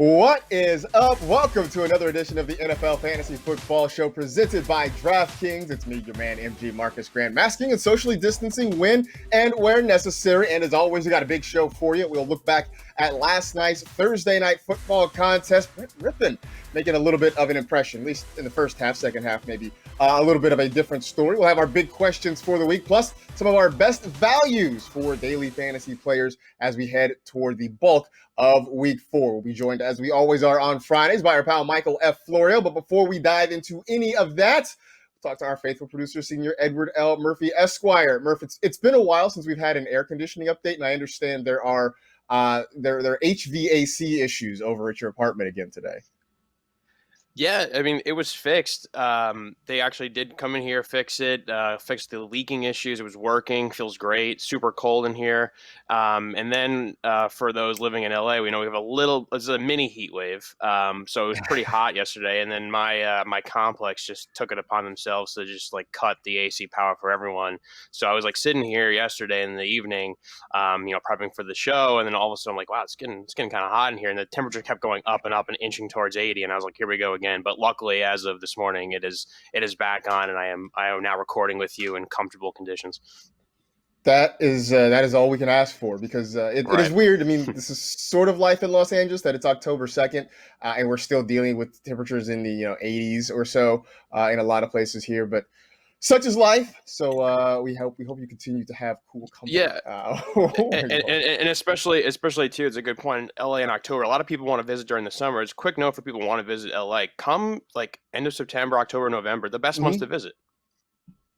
What is up? Welcome to another edition of the NFL Fantasy Football Show presented by DraftKings. It's me, your man, MG Marcas Grant, masking and socially distancing when and where necessary. And as always, we got a big show for you. We'll look back at last night's Thursday night football contest. Rippin making a little bit of an impression, at least in the first half. Second half, maybe a little bit of a different story. We'll have our big questions for the week, plus some of our best values for daily fantasy players as we head toward the bulk of week 4. We'll be joined, as we always are on Fridays, by our pal Michael F. Florio. But before we dive into any of that, we'll talk to our faithful producer, Senior Edward L. Murphy, Esquire. Murph, it's been a while since we've had an air conditioning update, and I understand there are HVAC issues over at your apartment again today. Yeah, I mean, it was fixed. They actually did come in here, fix the leaking issues. It was working, feels great, super cold in here. And then for those living in LA, we know we have it's a mini heat wave. So it was pretty hot yesterday. And then my complex just took it upon themselves to just like cut the AC power for everyone. So I was like sitting here yesterday in the evening, prepping for the show. And then all of a sudden I'm like, wow, it's getting kind of hot in here. And the temperature kept going up and inching towards 80. And I was like, here we go again. But luckily, as of this morning, it is back on, and I am now recording with you in comfortable conditions. That is all we can ask for, because it is weird. I mean, this is sort of life in Los Angeles, that it's October 2nd, and we're still dealing with temperatures in the 80s or so in a lot of places here. But such is life. So we hope you continue to have cool company. Yeah, and especially too, it's a good point. In LA in October, a lot of people want to visit during the summer. It's a quick note for people who want to visit LA. Come like end of September, October, November, the best months to visit.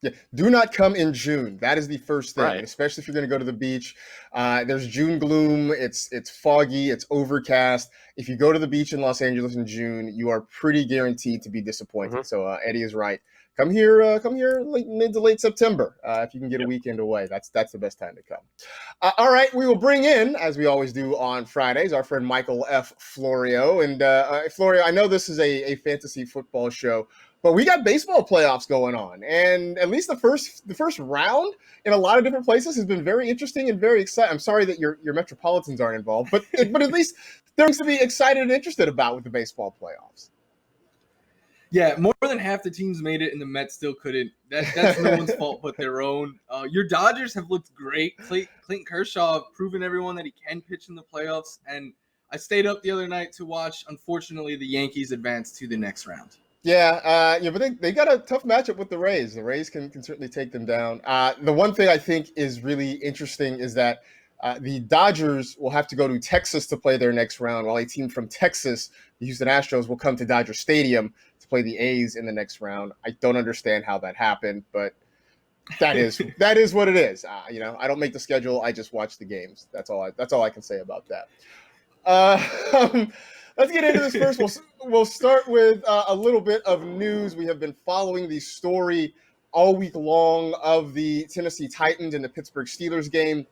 Yeah, do not come in June. That is the first thing, right. Especially if you're going to go to the beach. There's June gloom. It's foggy. It's overcast. If you go to the beach in Los Angeles in June, you are pretty guaranteed to be disappointed. Mm-hmm. So Eddie is right. Come here mid to late September. If you can get a weekend away, that's the best time to come. All right, we will bring in, as we always do on Fridays, our friend Michael F. Florio. And Florio, I know this is a fantasy football show, but we got baseball playoffs going on, and at least the first round in a lot of different places has been very interesting and very exciting. I'm sorry that your Metropolitans aren't involved, but at least things to be excited and interested about with the baseball playoffs. Yeah, more than half the teams made it, and the Mets still couldn't. That's no one's fault but their own. Your Dodgers have looked great. Clayton Kershaw proven everyone that he can pitch in the playoffs, and I stayed up the other night to watch, unfortunately, the Yankees advance to the next round. Yeah, but they got a tough matchup with the Rays. The Rays can certainly take them down. The one thing I think is really interesting is that the Dodgers will have to go to Texas to play their next round, while a team from Texas, the Houston Astros, will come to Dodger Stadium to play the A's in the next round. I don't understand how that happened, but that is what it is. I don't make the schedule. I just watch the games. That's all I can say about that. Let's get into this first. We'll start with a little bit of news. We have been following the story all week long of the Tennessee Titans and the Pittsburgh Steelers game.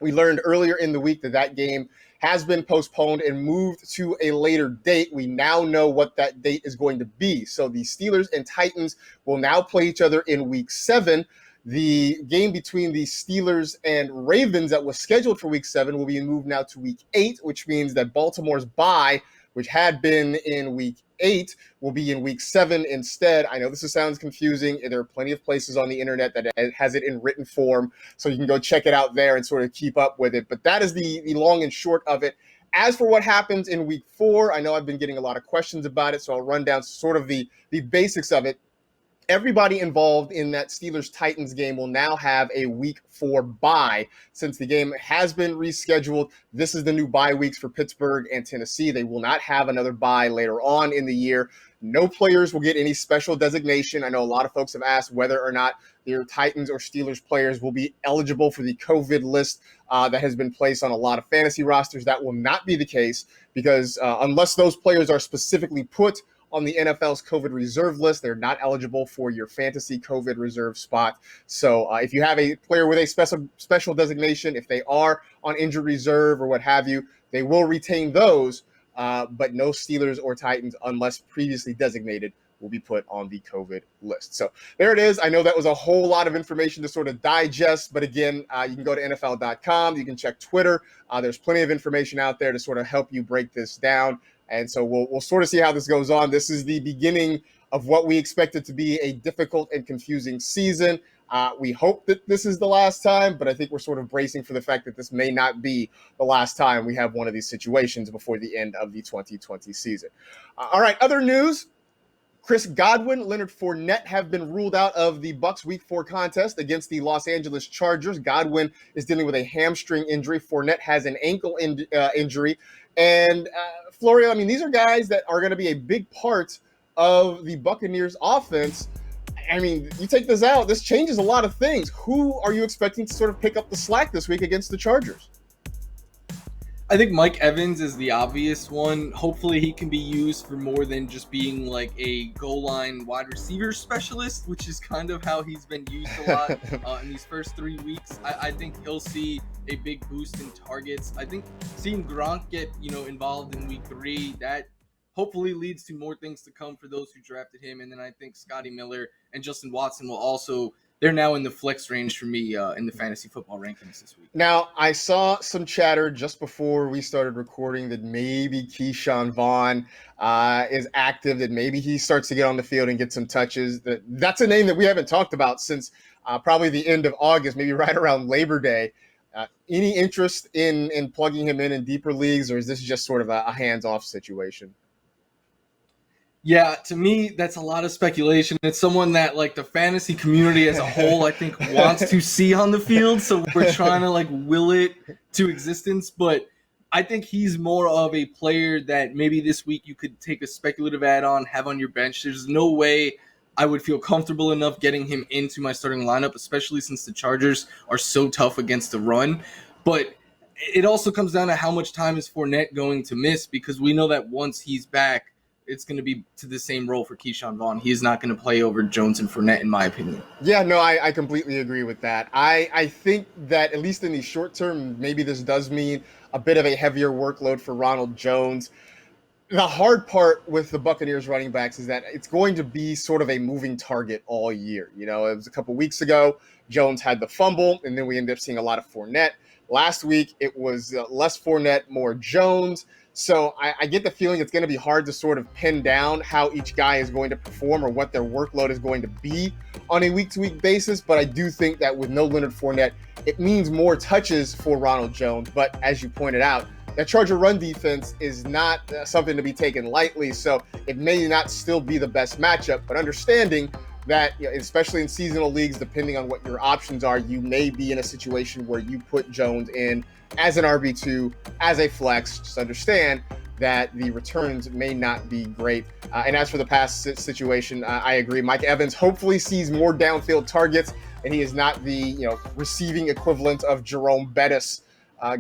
We learned earlier in the week that game has been postponed and moved to a later date. We now know what that date is going to be. So the Steelers and Titans will now play each other in week 7. The game between the Steelers and Ravens that was scheduled for week 7 will be moved now to week 8, which means that Baltimore's bye, which had been in week 8, will be in week 7 instead. I know this sounds confusing. There are plenty of places on the internet that has it in written form, so you can go check it out there and sort of keep up with it. But that is the long and short of it. As for what happens in week 4, I know I've been getting a lot of questions about it, so I'll run down sort of the basics of it. Everybody involved in that Steelers-Titans game will now have a week 4 bye. Since the game has been rescheduled, this is the new bye weeks for Pittsburgh and Tennessee. They will not have another bye later on in the year. No players will get any special designation. I know a lot of folks have asked whether or not their Titans or Steelers players will be eligible for the COVID list that has been placed on a lot of fantasy rosters. That will not be the case, because unless those players are specifically put on the NFL's COVID reserve list, they're not eligible for your fantasy COVID reserve spot. So if you have a player with a special designation, if they are on injured reserve or what have you, they will retain those, but no Steelers or Titans, unless previously designated, will be put on the COVID list. So there it is. I know that was a whole lot of information to sort of digest, but again, you can go to NFL.com. You can check Twitter. There's plenty of information out there to sort of help you break this down. And so we'll sort of see how this goes on. This is the beginning of what we expected to be a difficult and confusing season. We hope that this is the last time, but I think we're sort of bracing for the fact that this may not be the last time we have one of these situations before the end of the 2020 season. All right, other news. Chris Godwin, Leonard Fournette have been ruled out of the Bucs Week 4 contest against the Los Angeles Chargers. Godwin is dealing with a hamstring injury. Fournette has an ankle injury. And Florio, I mean, these are guys that are going to be a big part of the Buccaneers offense. I mean, you take this out, this changes a lot of things. Who are you expecting to sort of pick up the slack this week against the Chargers? I think Mike Evans is the obvious one. Hopefully he can be used for more than just being like a goal line wide receiver specialist, which is kind of how he's been used a lot in these first 3 weeks. I think he'll see a big boost in targets. I think seeing Grant get, involved in week 3, that hopefully leads to more things to come for those who drafted him. And then I think Scotty Miller and Justin Watson will also, they're now in the flex range for me in the fantasy football rankings this week. Now, I saw some chatter just before we started recording that maybe Keyshawn Vaughn is active, that maybe he starts to get on the field and get some touches. That's a name that we haven't talked about since probably the end of August, maybe right around Labor Day. Any interest in plugging him in deeper leagues, or is this just sort of a hands-off situation? Yeah, to me, that's a lot of speculation. It's someone that, like, the fantasy community as a whole, I think, wants to see on the field. So we're trying to, like, will it to existence. But I think he's more of a player that maybe this week you could take a speculative add-on, have on your bench. There's no way I would feel comfortable enough getting him into my starting lineup, especially since the Chargers are so tough against the run. But it also comes down to how much time is Fournette going to miss, because we know that once he's back, it's going to be to the same role for Keyshawn Vaughn. He is not going to play over Jones and Fournette, in my opinion. Yeah, no, I completely agree with that. I think that at least in the short term, maybe this does mean a bit of a heavier workload for Ronald Jones. The hard part with the Buccaneers running backs is that it's going to be sort of a moving target all year. It was a couple weeks ago, Jones had the fumble, and then we ended up seeing a lot of Fournette. Last week, it was less Fournette, more Jones. So I get the feeling it's going to be hard to sort of pin down how each guy is going to perform or what their workload is going to be on a week-to-week basis. But I do think that with no Leonard Fournette, it means more touches for Ronald Jones. But as you pointed out, that Charger run defense is not something to be taken lightly. So it may not still be the best matchup, but understanding that, especially in seasonal leagues, depending on what your options are, you may be in a situation where you put Jones in as an RB2, as a flex. Just understand that the returns may not be great. And as for the pass situation, I agree. Mike Evans hopefully sees more downfield targets, and he is not the receiving equivalent of Jerome Bettis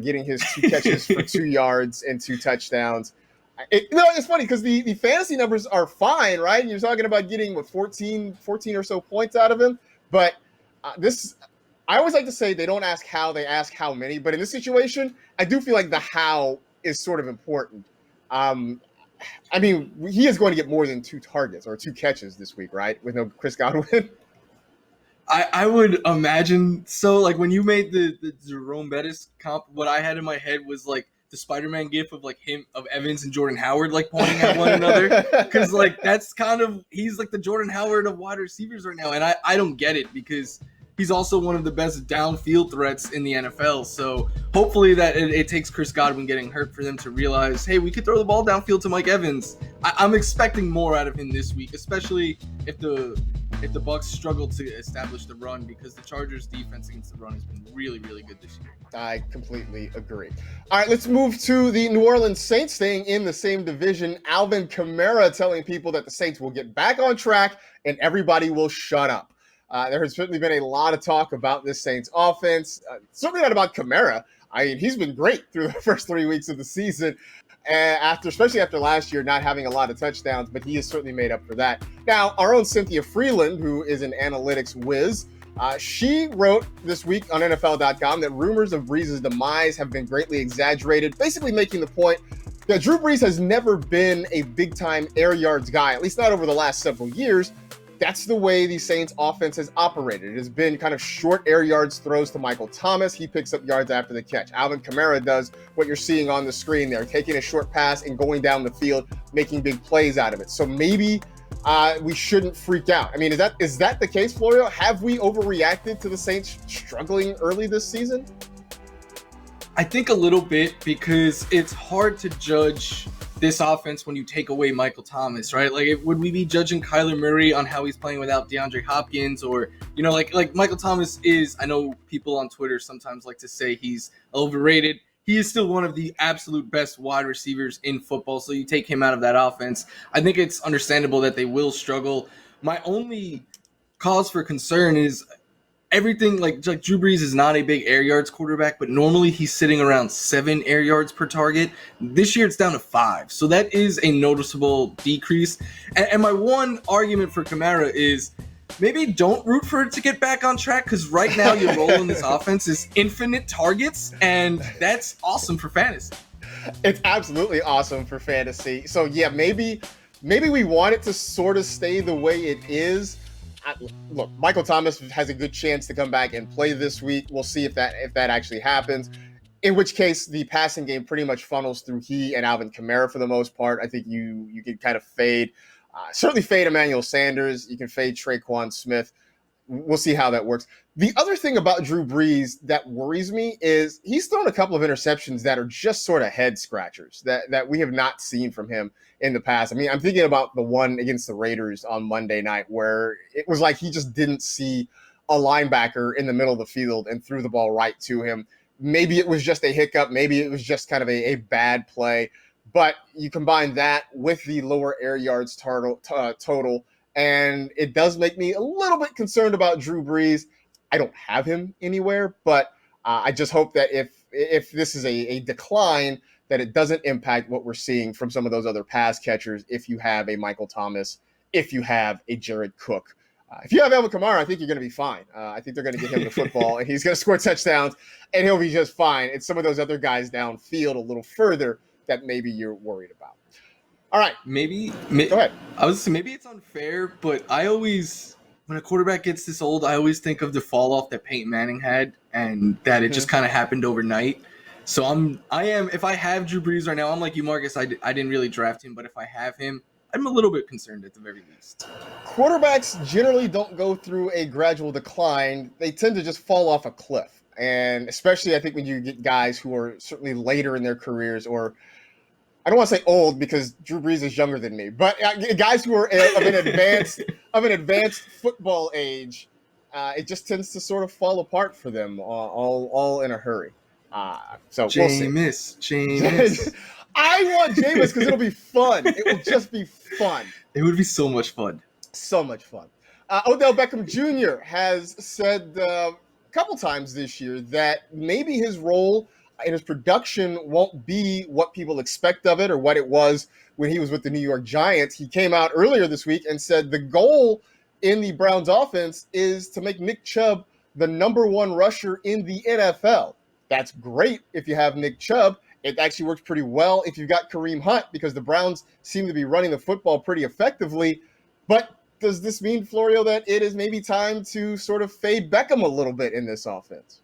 getting his 2 catches for 2 yards and 2 touchdowns. It's funny because the fantasy numbers are fine, right? You're talking about getting 14 or so points out of him, but I always like to say they don't ask how, they ask how many. But in this situation, I do feel like the how is sort of important. I mean, he is going to get more than 2 targets or 2 catches this week, right? With no Chris Godwin. I would imagine so. Like when you made the Jerome Bettis comp, what I had in my head was like the Spider-Man gif of like him, of Evans and Jordan Howard like pointing at one another, because like that's kind of, he's like the Jordan Howard of wide receivers right now, and I don't get it because he's also one of the best downfield threats in the NFL. So hopefully that it takes Chris Godwin getting hurt for them to realize, hey, we could throw the ball downfield to Mike Evans. I'm expecting more out of him this week, especially if the Bucs struggle to establish the run, because the Chargers' defense against the run has been really, really good this year. I completely agree. All right, let's move to the New Orleans Saints, staying in the same division. Alvin Kamara telling people that the Saints will get back on track and everybody will shut up. There has certainly been a lot of talk about this Saints offense. Certainly not about Kamara. I mean, he's been great through the first 3 weeks of the season, especially after last year not having a lot of touchdowns, but he has certainly made up for that. Now, our own Cynthia Freeland, who is an analytics whiz, she wrote this week on NFL.com that rumors of Brees' demise have been greatly exaggerated, basically making the point that Drew Brees has never been a big-time air yards guy, at least not over the last several years. that's the way the Saints offense has operated. It has been kind of short air yards throws to Michael Thomas. He picks up yards after the catch. Alvin Kamara does what you're seeing on the screen there, taking a short pass and going down the field, making big plays out of it. So maybe we shouldn't freak out. I mean, is that the case, Florio? Have we overreacted to the Saints struggling early this season? I think a little bit, because it's hard to judge this offense when you take away Michael Thomas, right? Like, would we be judging Kyler Murray on how he's playing without DeAndre Hopkins? Or, you know, like Michael Thomas is, I know people on Twitter sometimes like to say he's overrated. He is still one of the absolute best wide receivers in football. So you take him out of that offense, I think it's understandable that they will struggle. My only cause for concern is everything, like Drew Brees is not a big air yards quarterback, but normally he's sitting around 7 air yards per target. This year it's down to 5. So that is a noticeable decrease. And my one argument for Kamara is maybe don't root for it to get back on track, because right now your role in this offense is infinite targets, and that's awesome for fantasy. It's absolutely awesome for fantasy. So yeah, maybe we want it to sort of stay the way it is. Look, Michael Thomas has a good chance to come back and play this week. We'll see if that actually happens. In which case, the passing game pretty much funnels through he and Alvin Kamara for the most part. I think you can kind of fade, certainly fade Emmanuel Sanders. You can fade Traquan Smith. We'll see how that works. The other thing about Drew Brees that worries me is he's thrown a couple of interceptions that are just sort of head scratchers that we have not seen from him in the past. I mean, I'm thinking about the one against the Raiders on Monday night where it was like he just didn't see a linebacker in the middle of the field and threw the ball right to him. Maybe it was just a hiccup. Maybe it was just kind of a bad play. But you combine that with the lower air yards total, and it does make me a little bit concerned about Drew Brees. I don't have him anywhere, but I just hope that if this is a decline, that it doesn't impact what we're seeing from some of those other pass catchers. If you have a Michael Thomas, if you have a Jared Cook, if you have Alvin Kamara, I think you're going to be fine. I think they're going to get him the football, and he's going to score touchdowns, and he'll be just fine. It's some of those other guys downfield a little further that maybe you're worried about. All right. Go ahead. I was saying maybe it's unfair, but I always, when a quarterback gets this old, I always think of the fall off that Peyton Manning had, and that it just kind of happened overnight. So if I have Drew Brees right now, I'm like you, Marcus. I didn't really draft him, but if I have him, I'm a little bit concerned at the very least. Quarterbacks generally don't go through a gradual decline. They tend to just fall off a cliff. And especially I think when you get guys who are certainly later in their careers, or I don't want to say old because Drew Brees is younger than me, but guys who are of an advanced football age, it just tends to sort of fall apart for them all in a hurry. So we'll see. Jameis. I want Jameis because it'll be fun. It will just be fun. It would be so much fun. So much fun. Odell Beckham Jr. has said a couple times this year that maybe his role and his production won't be what people expect of it or what it was when he was with the New York Giants. He came out earlier this week and said the goal in the Browns offense is to make Nick Chubb the number 1 rusher in the NFL. That's great if you have Nick Chubb. It actually works pretty well if you've got Kareem Hunt, because the Browns seem to be running the football pretty effectively. But does this mean, Florio, that it is maybe time to sort of fade Beckham a little bit in this offense?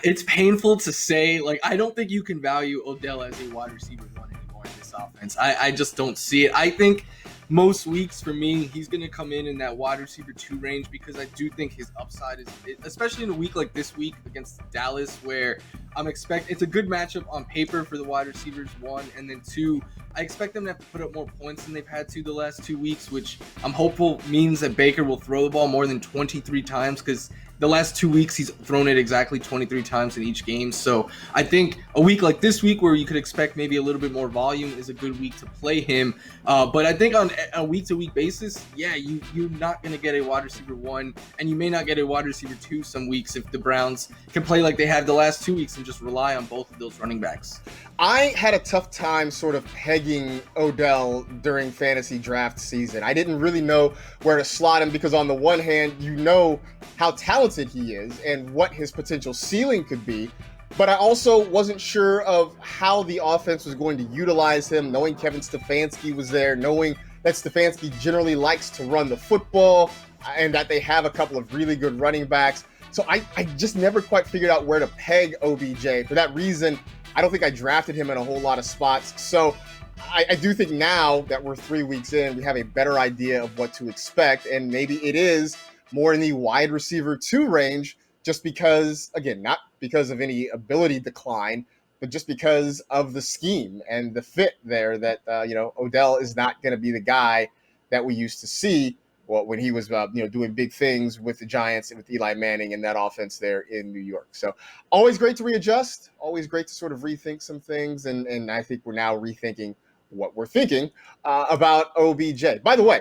It's painful to say. Like, I don't think you can value Odell as a wide receiver 1 anymore in this offense. I just don't see it. I think most weeks for me, he's going to come in that wide receiver 2 range, because I do think his upside is, especially in a week like this week against Dallas, where it's a good matchup on paper for the wide receivers, 1, and then 2, I expect them to have to put up more points than they've had to the last 2 weeks, which I'm hopeful means that Baker will throw the ball more than 23 times, because the last 2 weeks he's thrown it exactly 23 times in each game. So I think a week like this week, where you could expect maybe a little bit more volume, is a good week to play him. But I think on a week-to-week basis, yeah, you're not going to get a wide receiver 1, and you may not get a wide receiver 2 some weeks if the Browns can play like they have the last 2 weeks and just rely on both of those running backs. I had a tough time sort of pegging Odell during fantasy draft season. I didn't really know where to slot him, because on the one hand, you know how talented he is and what his potential ceiling could be. But I also wasn't sure of how the offense was going to utilize him, knowing Kevin Stefanski was there, knowing that Stefanski generally likes to run the football and that they have a couple of really good running backs. So I just never quite figured out where to peg OBJ. For that reason, I don't think I drafted him in a whole lot of spots. So I do think now that we're 3 weeks in, we have a better idea of what to expect. And maybe it is more in the wide receiver 2 range, just because, again, not because of any ability decline, but just because of the scheme and the fit there that, Odell is not going to be the guy that we used to see when he was, doing big things with the Giants and with Eli Manning and that offense there in New York. So always great to readjust, always great to sort of rethink some things. And I think we're now rethinking what we're thinking about OBJ. By the way,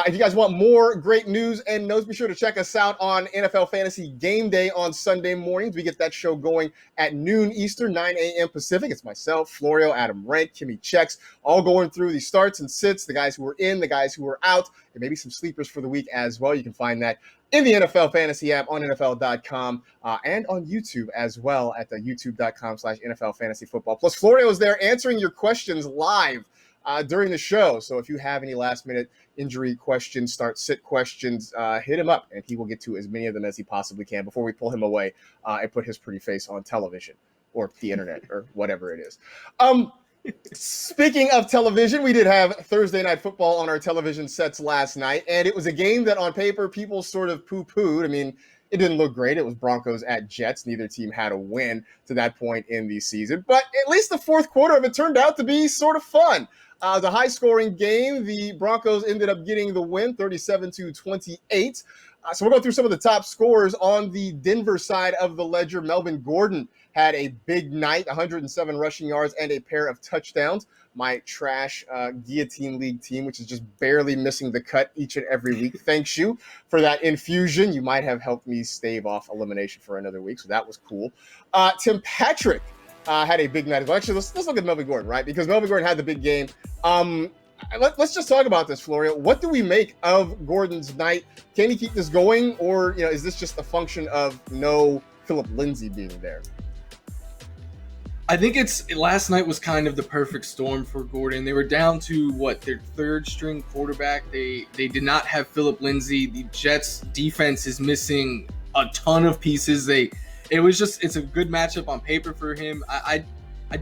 if you guys want more great news and notes, be sure to check us out on NFL Fantasy Game Day on Sunday mornings. We get that show going at noon Eastern, 9 a.m. Pacific. It's myself, Florio, Adam Rank, Kimmy Checks, all going through the starts and sits, the guys who are in, the guys who are out, and maybe some sleepers for the week as well. You can find that in the NFL Fantasy app on NFL.com and on YouTube as well at the youtube.com/NFL Fantasy Football. Plus, Florio is there answering your questions live during the show. So if you have any last-minute injury questions, start-sit questions, hit him up, and he will get to as many of them as he possibly can before we pull him away and put his pretty face on television or the internet or whatever it is. Speaking of television, we did have Thursday Night Football on our television sets last night, and it was a game that on paper people sort of poo-pooed. I mean, it didn't look great. It was Broncos at Jets. Neither team had a win to that point in the season, but at least the fourth quarter of it turned out to be sort of fun. The high-scoring game, the Broncos ended up getting the win, 37-28. So we'll go through some of the top scorers on the Denver side of the ledger. Melvin Gordon had a big night, 107 rushing yards and a pair of touchdowns. My trash guillotine league team, which is just barely missing the cut each and every week. Thanks you for that infusion. You might have helped me stave off elimination for another week, so that was cool. Tim Patrick had a big night as well. Actually, let's look at Melvin Gordon, right? Because Melvin Gordon had the big game. Let's just talk about this, Florio. What do we make of Gordon's night? Can he keep this going, or is this just a function of no Philip Lindsay being there? I think last night was kind of the perfect storm for Gordon. They were down to their third string quarterback. They did not have Philip Lindsay. The Jets defense is missing a ton of pieces. It's a good matchup on paper for him. I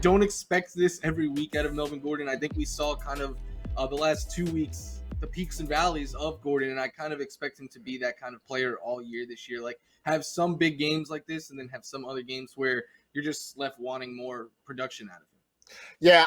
don't expect this every week out of Melvin Gordon. I think we saw kind of the last 2 weeks, the peaks and valleys of Gordon, and I kind of expect him to be that kind of player all year this year. Like, have some big games like this and then have some other games where you're just left wanting more production out of him. Yeah,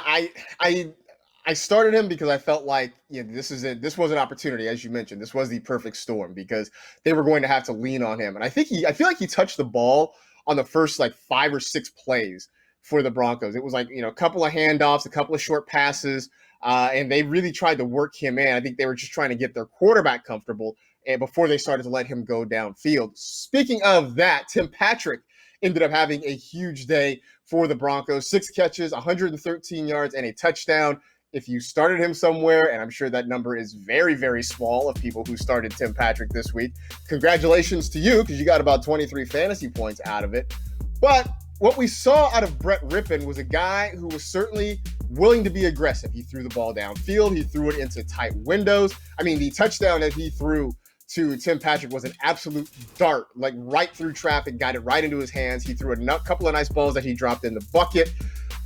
I started him because I felt like this was an opportunity, as you mentioned. This was the perfect storm because they were going to have to lean on him. And I feel like he touched the ball on the first 5 or 6 plays for the Broncos. It was a couple of handoffs, a couple of short passes, and they really tried to work him in. I think they were just trying to get their quarterback comfortable before they started to let him go downfield. Speaking of that, Tim Patrick ended up having a huge day for the Broncos. 6 catches, 113 yards, and a touchdown. If you started him somewhere, and I'm sure that number is very, very small of people who started Tim Patrick this week, congratulations to you because you got about 23 fantasy points out of it. But what we saw out of Brett Rippon was a guy who was certainly willing to be aggressive. He threw the ball downfield. He threw it into tight windows. I mean, the touchdown that he threw to Tim Patrick was an absolute dart, right through traffic, got it right into his hands. He threw a couple of nice balls that he dropped in the bucket.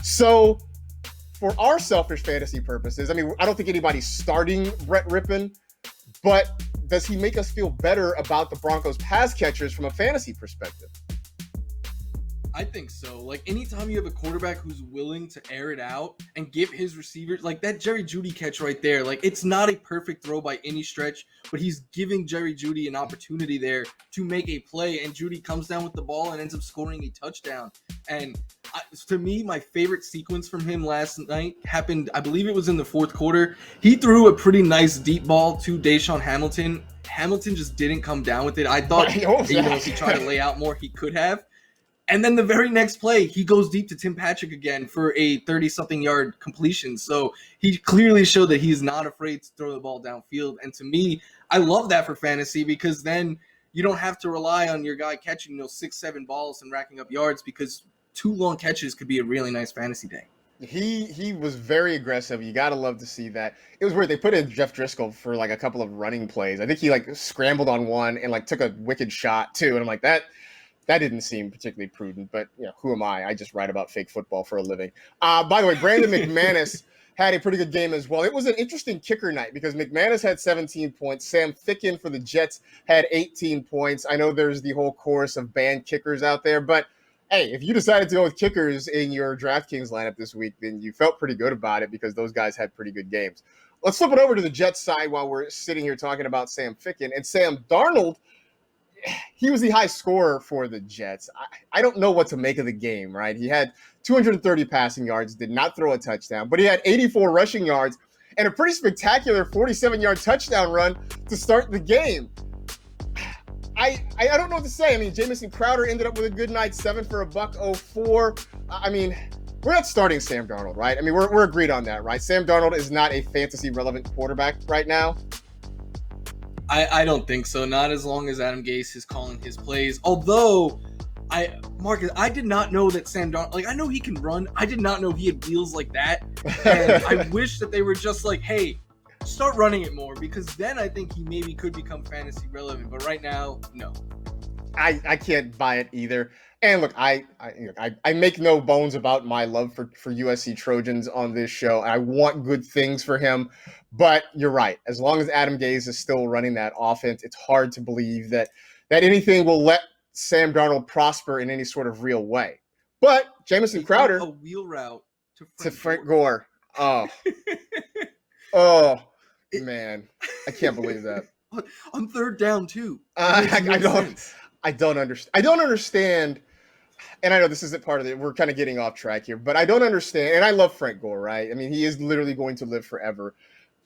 So for our selfish fantasy purposes, I mean, I don't think anybody's starting Brett Rippon, but does he make us feel better about the Broncos pass catchers from a fantasy perspective? I think so. Anytime you have a quarterback who's willing to air it out and give his receivers, that Jerry Jeudy catch right there, it's not a perfect throw by any stretch, but he's giving Jerry Jeudy an opportunity there to make a play, and Jeudy comes down with the ball and ends up scoring a touchdown. And to me, my favorite sequence from him last night happened, I believe it was in the fourth quarter. He threw a pretty nice deep ball to Deshaun Hamilton. Hamilton just didn't come down with it. I thought, if he tried to lay out more, he could have. And then the very next play, he goes deep to Tim Patrick again for a 30-something yard completion. So he clearly showed that he's not afraid to throw the ball downfield. And to me, I love that for fantasy because then you don't have to rely on your guy catching 6-7 balls and racking up yards because 2 long catches could be a really nice fantasy day. He was very aggressive. You gotta love to see that. It was weird. They put in Jeff Driscoll for like a couple of running plays. I think he like scrambled on one and like took a wicked shot too. And I'm like, that didn't seem particularly prudent. But who am I? I just write about fake football for a living. By the way, Brandon McManus had a pretty good game as well. It was an interesting kicker night because McManus had 17 points. Sam Ficken for the Jets had 18 points. I know there's the whole chorus of banned kickers out there, but hey, if you decided to go with kickers in your DraftKings lineup this week, then you felt pretty good about it because those guys had pretty good games. Let's flip it over to the Jets side while we're sitting here talking about Sam Ficken. And Sam Darnold, he was the high scorer for the Jets. I don't know what to make of the game, right? He had 230 passing yards, did not throw a touchdown, but he had 84 rushing yards and a pretty spectacular 47-yard touchdown run to start the game. I don't know what to say. I mean, Jamison Crowder ended up with a good night, 7 for $104. I mean, we're not starting Sam Darnold, right? I mean, we're agreed on that, right? Sam Darnold is not a fantasy-relevant quarterback right now. I don't think so. Not as long as Adam Gase is calling his plays. Although, Marcus, I did not know that Sam Darnold, like, I know he can run. I did not know he had wheels like that. And I wish that they were just like, hey, start running it more, because then I think he maybe could become fantasy relevant. But right now, no. I can't buy it either. And look, I make no bones about my love for USC Trojans on this show. I want good things for him, but you're right. As long as Adam Gase is still running that offense, it's hard to believe that anything will let Sam Darnold prosper in any sort of real way. But Jamison Crowder, a wheel route to Frank Gore. Oh, oh man, I can't believe that. On third down too. I don't understand. And I know this isn't part of it. We're kind of getting off track here, but I don't understand. And I love Frank Gore, right? I mean, he is literally going to live forever.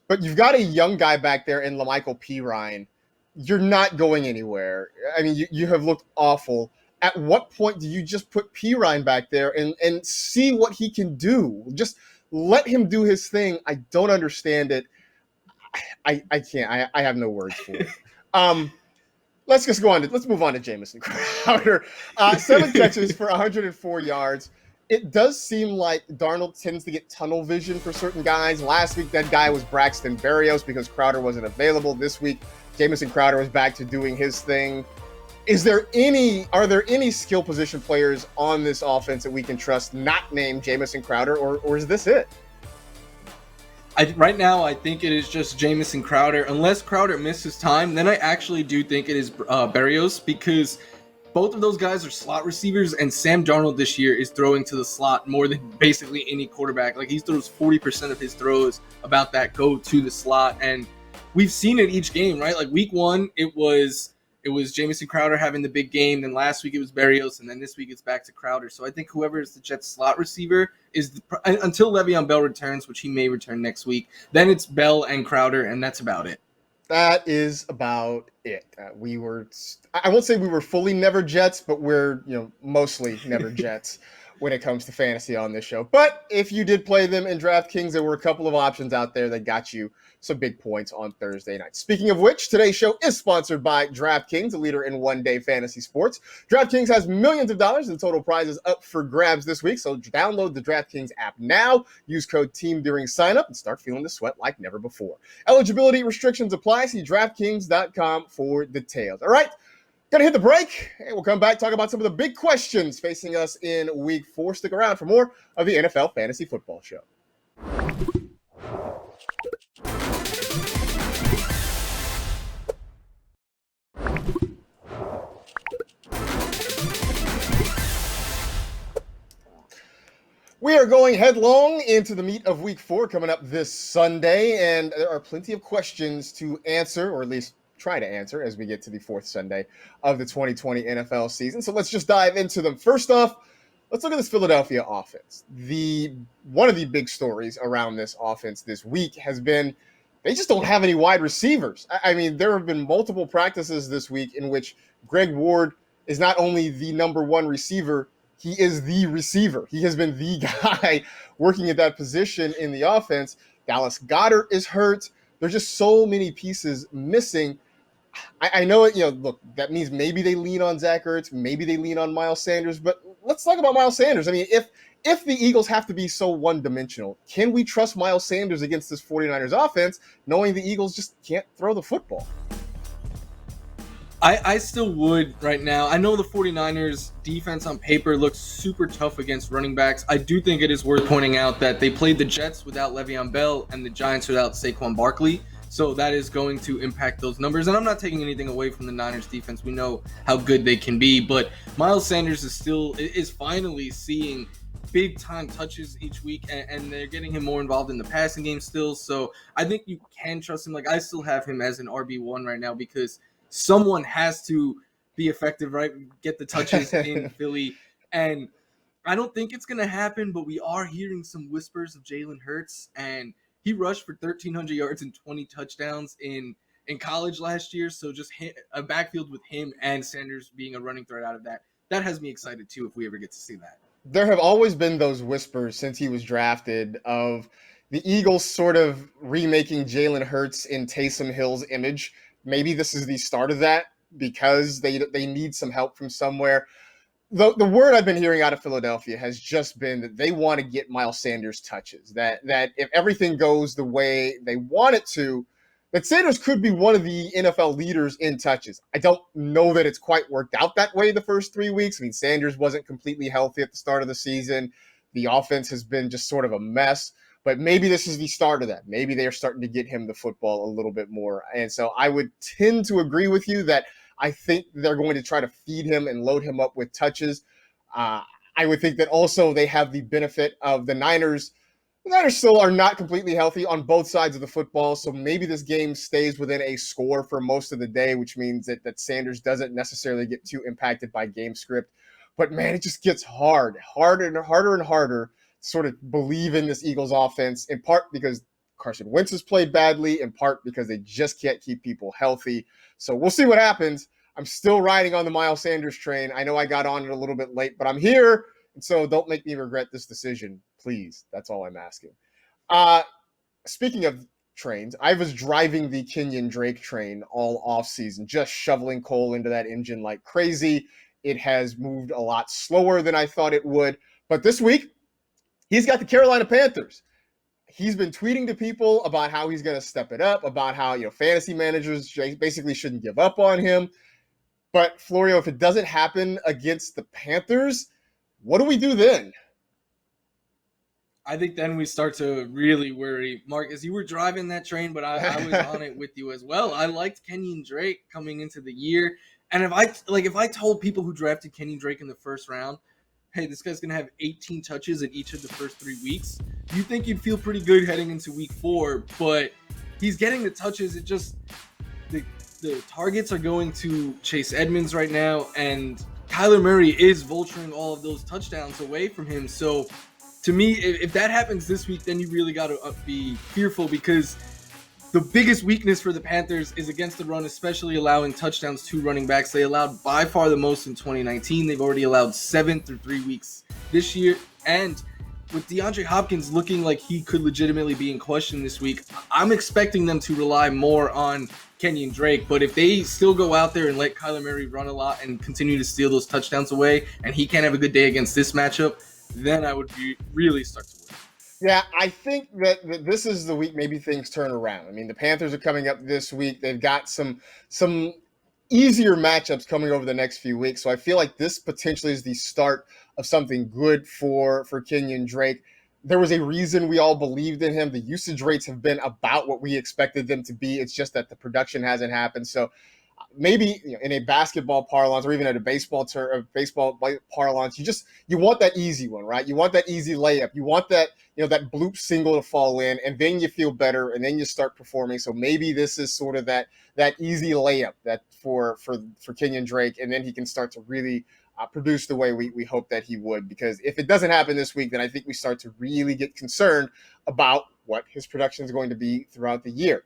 But you've got a young guy back there in LaMichael Pirine. You're not going anywhere. I mean, you have looked awful. At what point do you just put Pirine back there and see what he can do? Just let him do his thing. I don't understand it. I can't. I have no words for it. Let's just go on. Let's move on to Jamison Crowder. 7 catches for 104 yards. It does seem like Darnold tends to get tunnel vision for certain guys. Last week, that guy was Braxton Berrios because Crowder wasn't available. This week, Jamison Crowder is back to doing his thing. Are there any skill position players on this offense that we can trust not named Jamison Crowder, or is this it? Right now, I think it is just Jamison Crowder. Unless Crowder misses time, then I actually do think it is Berrios, because both of those guys are slot receivers, and Sam Darnold this year is throwing to the slot more than basically any quarterback. Like, he throws 40% of his throws about that go to the slot, and we've seen it each game, right? Like, week 1, it was Jamison Crowder having the big game. Then last week it was Berrios, and then this week it's back to Crowder. So I think whoever is the Jets slot receiver is until Le'Veon Bell returns, which he may return next week. Then it's Bell and Crowder, and that's about it. That is about it. I won't say we were fully never Jets, but we're mostly never Jets when it comes to fantasy on this show. But if you did play them in DraftKings, there were a couple of options out there that got you some big points on Thursday night. Speaking of which, today's show is sponsored by DraftKings, a leader in one-day fantasy sports. DraftKings has millions of dollars in total prizes up for grabs this week, so download the DraftKings app now. Use code TEAM during sign-up and start feeling the sweat like never before. Eligibility restrictions apply. See DraftKings.com for details. All right, gonna hit the break, and we'll come back, talk about some of the big questions facing us in Week 4. Stick around for more of the NFL Fantasy Football Show. We are going headlong into the meat of Week 4 coming up this Sunday, and there are plenty of questions to answer, or at least try to answer, as we get to the 4th Sunday of the 2020 NFL season. So let's just dive into them. First off, let's look at this Philadelphia offense. One of the big stories around this offense this week has been they just don't have any wide receivers. I mean, there have been multiple practices this week in which Greg Ward is not only the number one receiver, he is the receiver. He has been the guy working at that position in the offense. Dallas Goedert is hurt. There's just so many pieces missing. I know it, look, that means maybe they lean on Zach Ertz, maybe they lean on Miles Sanders, but let's talk about Miles Sanders. I mean, if the Eagles have to be so one-dimensional, can we trust Miles Sanders against this 49ers offense, knowing the Eagles just can't throw the football? I still would right now. I know the 49ers defense on paper looks super tough against running backs. I do think it is worth pointing out that they played the Jets without Le'Veon Bell and the Giants without Saquon Barkley. So that is going to impact those numbers. And I'm not taking anything away from the Niners defense. We know how good they can be. But Miles Sanders is finally seeing big time touches each week, and they're getting him more involved in the passing game still. So I think you can trust him. Like, I still have him as an RB1 right now because someone has to be effective, right? Get the touches in Philly. And I don't think it's going to happen, but we are hearing some whispers of Jalen Hurts, and he rushed for 1,300 yards and 20 touchdowns in college last year. So just a backfield with him and Sanders being a running threat out of that has me excited too if we ever get to see that. There have always been those whispers since he was drafted of the Eagles sort of remaking Jalen Hurts in Taysom Hill's image. Maybe this is the start of that because they need some help from somewhere. The word I've been hearing out of Philadelphia has just been that they want to get Miles Sanders touches, that if everything goes the way they want it to, that Sanders could be one of the NFL leaders in touches. I don't know that it's quite worked out that way the first 3 weeks. I mean, Sanders wasn't completely healthy at the start of the season. The offense has been just sort of a mess. But maybe this is the start of that. Maybe they are starting to get him the football a little bit more. And so I would tend to agree with you that I think they're going to try to feed him and load him up with touches. I would think that also they have the benefit of the Niners. The Niners still are not completely healthy on both sides of the football. So maybe this game stays within a score for most of the day, which means that Sanders doesn't necessarily get too impacted by game script. But man, it just gets harder and harder sort of believe in this Eagles offense, in part because Carson Wentz has played badly, in part because they just can't keep people healthy. So we'll see what happens. I'm still riding on the Miles Sanders train. I know I got on it a little bit late, but I'm here. And so don't make me regret this decision, please. That's all I'm asking. Speaking of trains, I was driving the Kenyan Drake train all offseason, just shoveling coal into that engine like crazy. It has moved a lot slower than I thought it would. But this week, he's got the Carolina Panthers. He's been tweeting to people about how he's going to step it up, about how, fantasy managers basically shouldn't give up on him. But Florio, if it doesn't happen against the Panthers, what do we do then? I think then we start to really worry. Marcus, you were driving that train, but I was on it with you as well. I liked Kenyan Drake coming into the year. And if I told people who drafted Kenyan Drake in the first round, hey, this guy's going to have 18 touches in each of the first 3 weeks, you think you'd feel pretty good heading into week 4, but he's getting the touches. It just, the targets are going to Chase Edmonds right now, and Kyler Murray is vulturing all of those touchdowns away from him. So to me, if that happens this week, then you really got to be fearful, because the biggest weakness for the Panthers is against the run, especially allowing touchdowns to running backs. They allowed by far the most in 2019. They've already allowed 7 through 3 weeks this year. And with DeAndre Hopkins looking like he could legitimately be in question this week, I'm expecting them to rely more on Kenyan Drake. But if they still go out there and let Kyler Murray run a lot and continue to steal those touchdowns away, and he can't have a good day against this matchup, then I would really start to worry. Yeah, I think that this is the week maybe things turn around. I mean, the Panthers are coming up this week. They've got some easier matchups coming over the next few weeks. So I feel like this potentially is the start of something good for Kenyan Drake. There was a reason we all believed in him. The usage rates have been about what we expected them to be. It's just that the production hasn't happened. So maybe in a basketball parlance, or even at a baseball parlance, you want that easy one, right? You want that easy layup. You want that that bloop single to fall in, and then you feel better, and then you start performing. So maybe this is sort of that easy layup that for Kenyan Drake, and then he can start to really produce the way we hope that he would. Because if it doesn't happen this week, then I think we start to really get concerned about what his production is going to be throughout the year.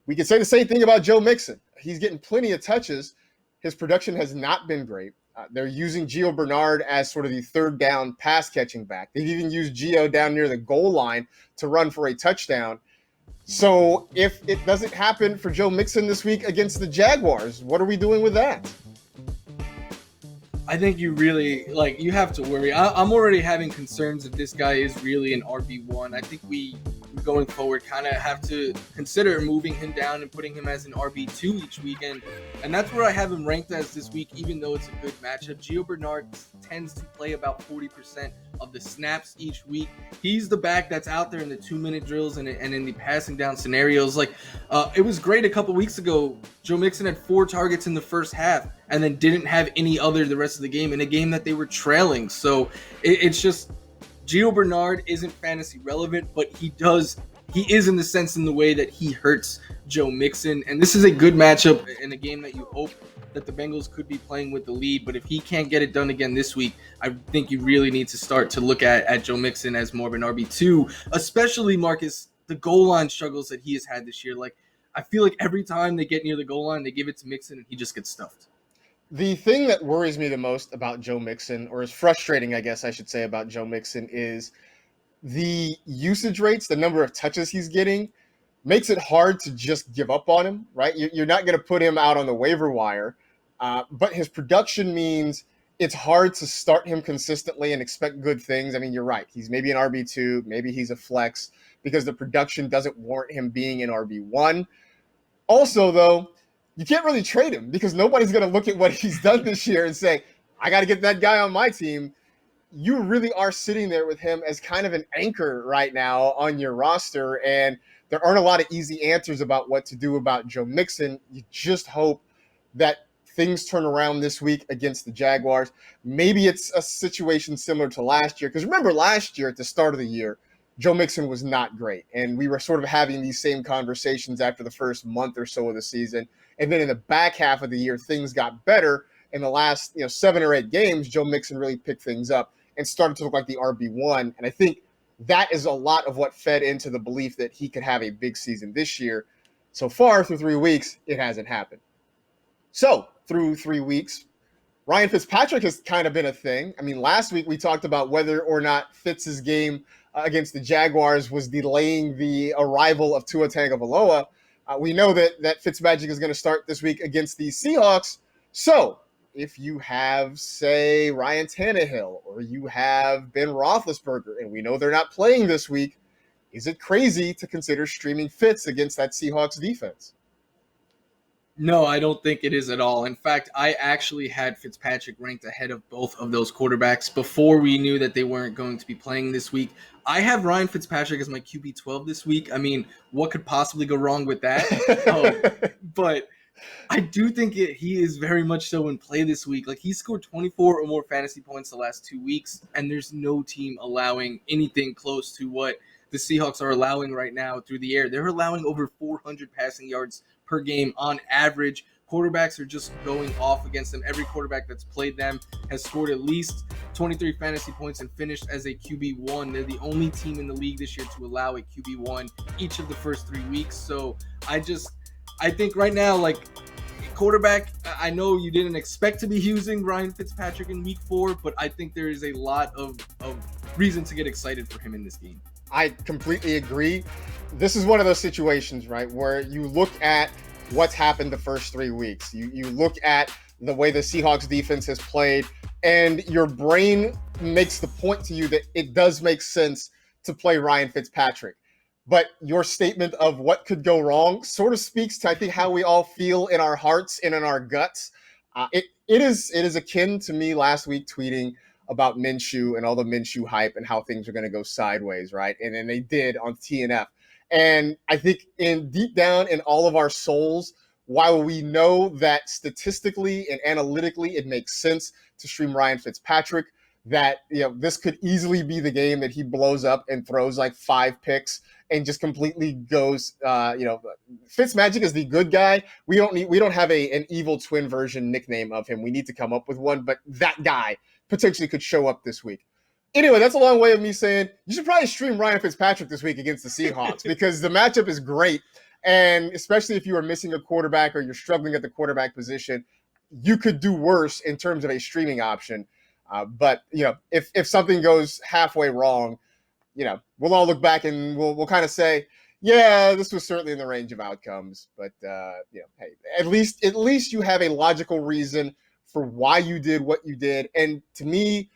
We could say the same thing about Joe Mixon. He's getting plenty of touches. His production has not been great. They're using Gio Bernard as sort of the third down pass catching back. They've even used Gio down near the goal line to run for a touchdown. So if it doesn't happen for Joe Mixon this week against the Jaguars, what are we doing with that? I think you really you have to worry. I'm already having concerns if this guy is really an RB1. I think we going forward kind of have to consider moving him down and putting him as an RB2 each weekend. And that's where I have him ranked as this week, even though it's a good matchup. Gio Bernard tends to play about 40% of the snaps each week. He's the back that's out there in the 2-minute drills and in the passing down scenarios. It was great a couple weeks ago. Joe Mixon had 4 targets in the first half and then didn't have any other the rest of the game in a game that they were trailing. So it's just Gio Bernard isn't fantasy relevant, but he is in the sense in the way that he hurts Joe Mixon. And this is a good matchup in a game that you hope that the Bengals could be playing with the lead. But if he can't get it done again this week, I think you really need to start to look at Joe Mixon as more of an RB2, especially Marcus, the goal line struggles that he has had this year. I feel like every time they get near the goal line, they give it to Mixon and he just gets stuffed. The thing that worries me the most about Joe Mixon, or is frustrating, I guess I should say, about Joe Mixon, is the usage rates, the number of touches he's getting, makes it hard to just give up on him, right? You're not going to put him out on the waiver wire, but his production means it's hard to start him consistently and expect good things. I mean, you're right. He's maybe an RB2, maybe he's a flex, because the production doesn't warrant him being an RB1. Also, though, you can't really trade him because nobody's going to look at what he's done this year and say, I got to get that guy on my team. You really are sitting there with him as kind of an anchor right now on your roster, and there aren't a lot of easy answers about what to do about Joe Mixon. You just hope that things turn around this week against the Jaguars. Maybe it's a situation similar to last year, because remember last year at the start of the year, Joe Mixon was not great, and we were sort of having these same conversations after the first month or so of the season. And then in the back half of the year, things got better. In the last 7 or 8 games, Joe Mixon really picked things up and started to look like the RB1. And I think that is a lot of what fed into the belief that he could have a big season this year. So far, through 3 weeks, it hasn't happened. So through 3 weeks, Ryan Fitzpatrick has kind of been a thing. I mean, last week we talked about whether or not Fitz's game against the Jaguars was delaying the arrival of Tua Tagovailoa. We know that Fitzmagic is going to start this week against the Seahawks. So if you have, say, Ryan Tannehill or you have Ben Roethlisberger, and we know they're not playing this week, is it crazy to consider streaming Fitz against that Seahawks defense? No, I don't think it is at all. In fact, I actually had Fitzpatrick ranked ahead of both of those quarterbacks before we knew that they weren't going to be playing this week. I have Ryan Fitzpatrick as my QB12 this week. I mean, what could possibly go wrong with that? But I do think he is very much so in play this week. He scored 24 or more fantasy points the last 2 weeks, and there's no team allowing anything close to what the Seahawks are allowing right now through the air. They're allowing over 400 passing yards per game on average. Quarterbacks are just going off against them. Every quarterback that's played them has scored at least 23 fantasy points and finished as a QB1. They're the only team in the league this year to allow a QB1 each of the first 3 weeks. So I think right now, quarterback, I know you didn't expect to be using Ryan Fitzpatrick in week 4, but I think there is a lot of reason to get excited for him in this game. I completely agree. This is one of those situations, right, where you look at what's happened the first 3 weeks. You look at the way the Seahawks defense has played, and your brain makes the point to you that it does make sense to play Ryan Fitzpatrick. But your statement of what could go wrong sort of speaks to, I think, how we all feel in our hearts and in our guts. It is akin to me last week tweeting about Minshew and all the Minshew hype and how things are going to go sideways, right? And then they did on TNF. And I think deep down in all of our souls, while we know that statistically and analytically it makes sense to stream Ryan Fitzpatrick, that this could easily be the game that he blows up and throws 5 picks and just completely goes. Fitzmagic is the good guy. We don't have an evil twin version nickname of him. We need to come up with one, but that guy potentially could show up this week. Anyway, that's a long way of me saying you should probably stream Ryan Fitzpatrick this week against the Seahawks because the matchup is great. And especially if you are missing a quarterback or you're struggling at the quarterback position, you could do worse in terms of a streaming option. But if something goes halfway wrong, we'll all look back and we'll kind of say, yeah, this was certainly in the range of outcomes. But hey, at least you have a logical reason for why you did what you did. And to me,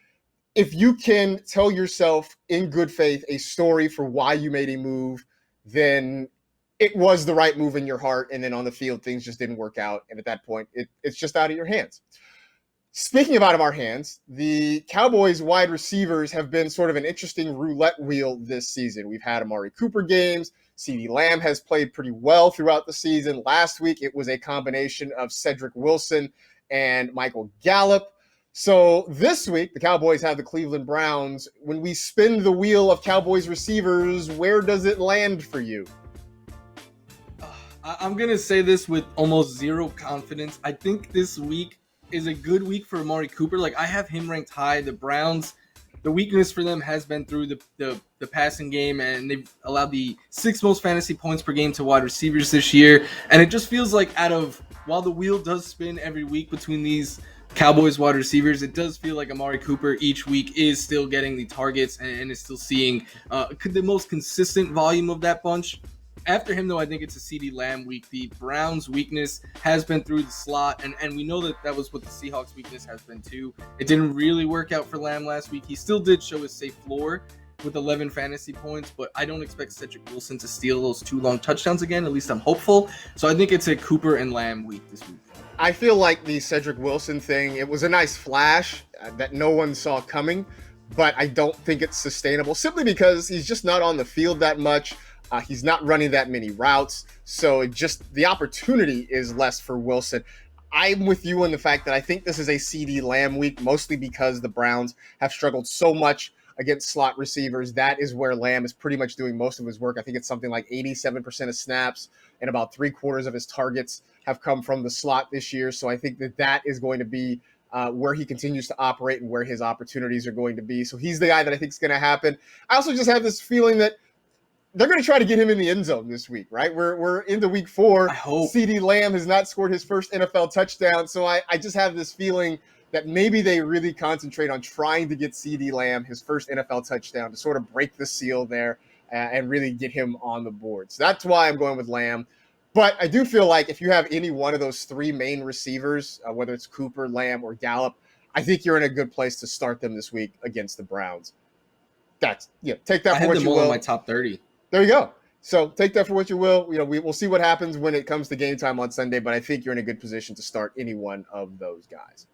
if you can tell yourself in good faith a story for why you made a move, then it was the right move in your heart. And then on the field, things just didn't work out. And at that point, it's just out of your hands. Speaking of out of our hands, the Cowboys wide receivers have been sort of an interesting roulette wheel this season. We've had Amari Cooper games. CeeDee Lamb has played pretty well throughout the season. Last week, it was a combination of Cedric Wilson and Michael Gallup. So this week, the Cowboys have the Cleveland Browns. When we spin the wheel of Cowboys receivers, where does it land for you? I'm going to say this with almost zero confidence. I think this week is a good week for Amari Cooper. Like, I have him ranked high. The Browns, the weakness for them has been through the passing game, and they've allowed the 6th most fantasy points per game to wide receivers this year. And it just feels like while the wheel does spin every week between these Cowboys wide receivers, it does feel like Amari Cooper each week is still getting the targets and is still seeing the most consistent volume of that bunch. After him, though, I think it's a CeeDee Lamb week. The Browns' weakness has been through the slot, and we know that was what the Seahawks' weakness has been too. It didn't really work out for Lamb last week. He still did show his safe floor with 11 fantasy points, but I don't expect Cedric Wilson to steal those 2 long touchdowns again. At least I'm hopeful. So I think it's a Cooper and Lamb week this week. I feel like the Cedric Wilson thing, it was a nice flash that no one saw coming, but I don't think it's sustainable simply because he's just not on the field that much. He's not running that many routes, so the opportunity is less for Wilson. I'm with you in the fact that I think this is a CeeDee Lamb week, mostly because the Browns have struggled so much against slot receivers. That is where Lamb is pretty much doing most of his work. I think it's something like 87% of snaps and about 3/4 of his targets have come from the slot this year. So I think that is going to be where he continues to operate and where his opportunities are going to be. So he's the guy that I think is going to happen. I also just have this feeling that they're going to try to get him in the end zone this week, right? We're into week 4. I hope. CeeDee Lamb has not scored his first NFL touchdown. So I just have this feeling that maybe they really concentrate on trying to get CeeDee Lamb his first NFL touchdown to sort of break the seal there and really get him on the board. So that's why I'm going with Lamb. But I do feel like if you have any one of those 3 main receivers, whether it's Cooper, Lamb, or Gallup, I think you're in a good place to start them this week against the Browns. Take that for what you will. I had them all in my top 30. There you go. So take that for what you will. We'll see what happens when it comes to game time on Sunday, but I think you're in a good position to start any one of those guys.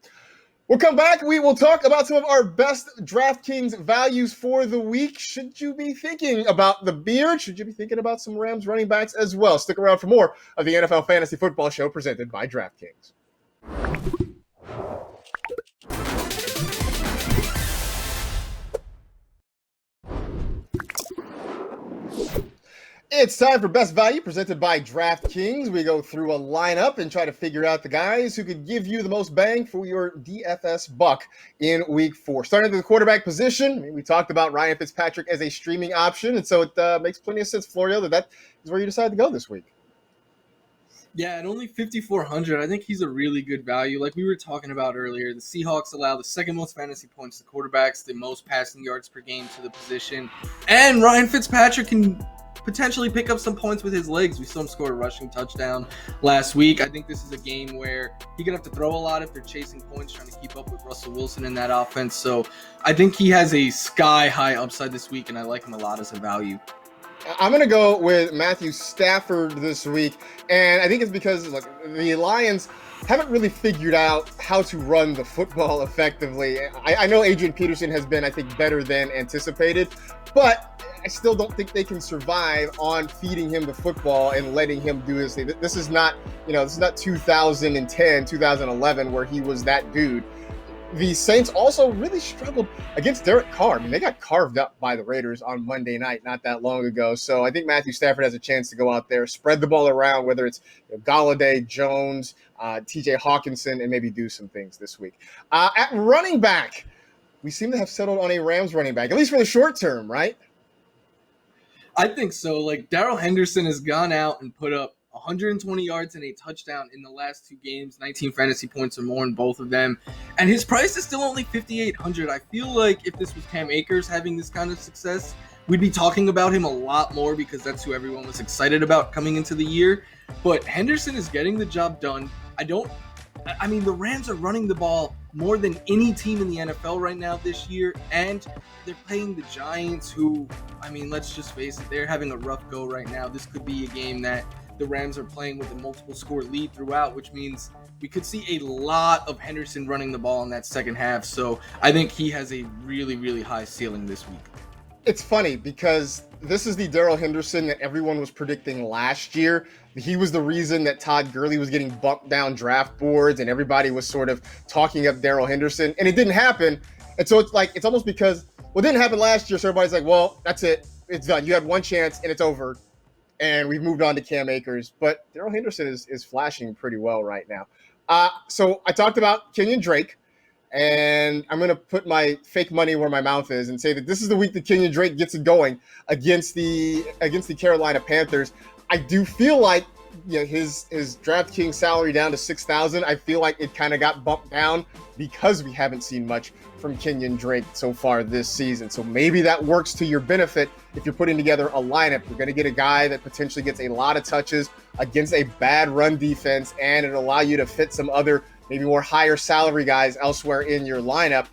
We'll come back. We will talk about some of our best DraftKings values for the week. Should you be thinking about the beard? Should you be thinking about some Rams running backs as well? Stick around for more of the NFL Fantasy Football Show presented by DraftKings. It's time for Best Value presented by DraftKings. We go through a lineup and try to figure out the guys who could give you the most bang for your DFS buck in week 4. Starting at the quarterback position, we talked about Ryan Fitzpatrick as a streaming option, and so it makes plenty of sense, Florio, that is where you decided to go this week. Yeah, at only 5,400, I think he's a really good value. Like we were talking about earlier, the Seahawks allow the 2nd most fantasy points to quarterbacks, the most passing yards per game to the position, and Ryan Fitzpatrick can potentially pick up some points with his legs. We saw him score a rushing touchdown last week. I think this is a game where he's going to have to throw a lot if they're chasing points, trying to keep up with Russell Wilson in that offense. So I think he has a sky-high upside this week, and I like him a lot as a value. I'm going to go with Matthew Stafford this week, and I think it's because the Lions haven't really figured out how to run the football effectively. I know Adrian Peterson has been, I think, better than anticipated, but I still don't think they can survive on feeding him the football and letting him do his thing. This is not 2010, 2011 where he was that dude. The Saints also really struggled against Derek Carr. I mean, they got carved up by the Raiders on Monday night not that long ago. So I think Matthew Stafford has a chance to go out there, spread the ball around, whether it's Golladay, Jones, TJ Hawkinson, and maybe do some things this week. At running back, we seem to have settled on a Rams running back, at least for the short term, right? I think so. Like Darrell Henderson has gone out and put up 120 yards and a touchdown in the last 2 games, 19 fantasy points or more in both of them. And his price is still only 5,800. I feel like if this was Cam Akers having this kind of success, we'd be talking about him a lot more because that's who everyone was excited about coming into the year. But Henderson is getting the job done. I don't I mean, the Rams are running the ball more than any team in the NFL right now this year, and they're playing the Giants, who, I mean, let's just face it, they're having a rough go right now. This could be a game that the Rams are playing with a multiple score lead throughout, which means we could see a lot of Henderson running the ball in that second half. So I think he has a really, really high ceiling this week. It's funny because this is the Darrell Henderson that everyone was predicting last year. He was the reason that Todd Gurley was getting bumped down draft boards and everybody was sort of talking up Darrell Henderson, and it didn't happen. And so it's almost because, well, it didn't happen last year, so everybody's like, well, that's it. It's done. You had one chance and it's over. And we've moved on to Cam Akers. But Darrell Henderson is flashing pretty well right now. So I talked about Kenyan Drake. And I'm going to put my fake money where my mouth is and say that this is the week that Kenyan Drake gets it going against the Carolina Panthers. I do feel like, you know, his DraftKings salary down to $6,000. I feel like it kind of got bumped down because we haven't seen much from Kenyan Drake so far this season. So maybe that works to your benefit if you're putting together a lineup. You're going to get a guy that potentially gets a lot of touches against a bad run defense, and it'll allow you to fit some other maybe more higher salary guys elsewhere in your lineup.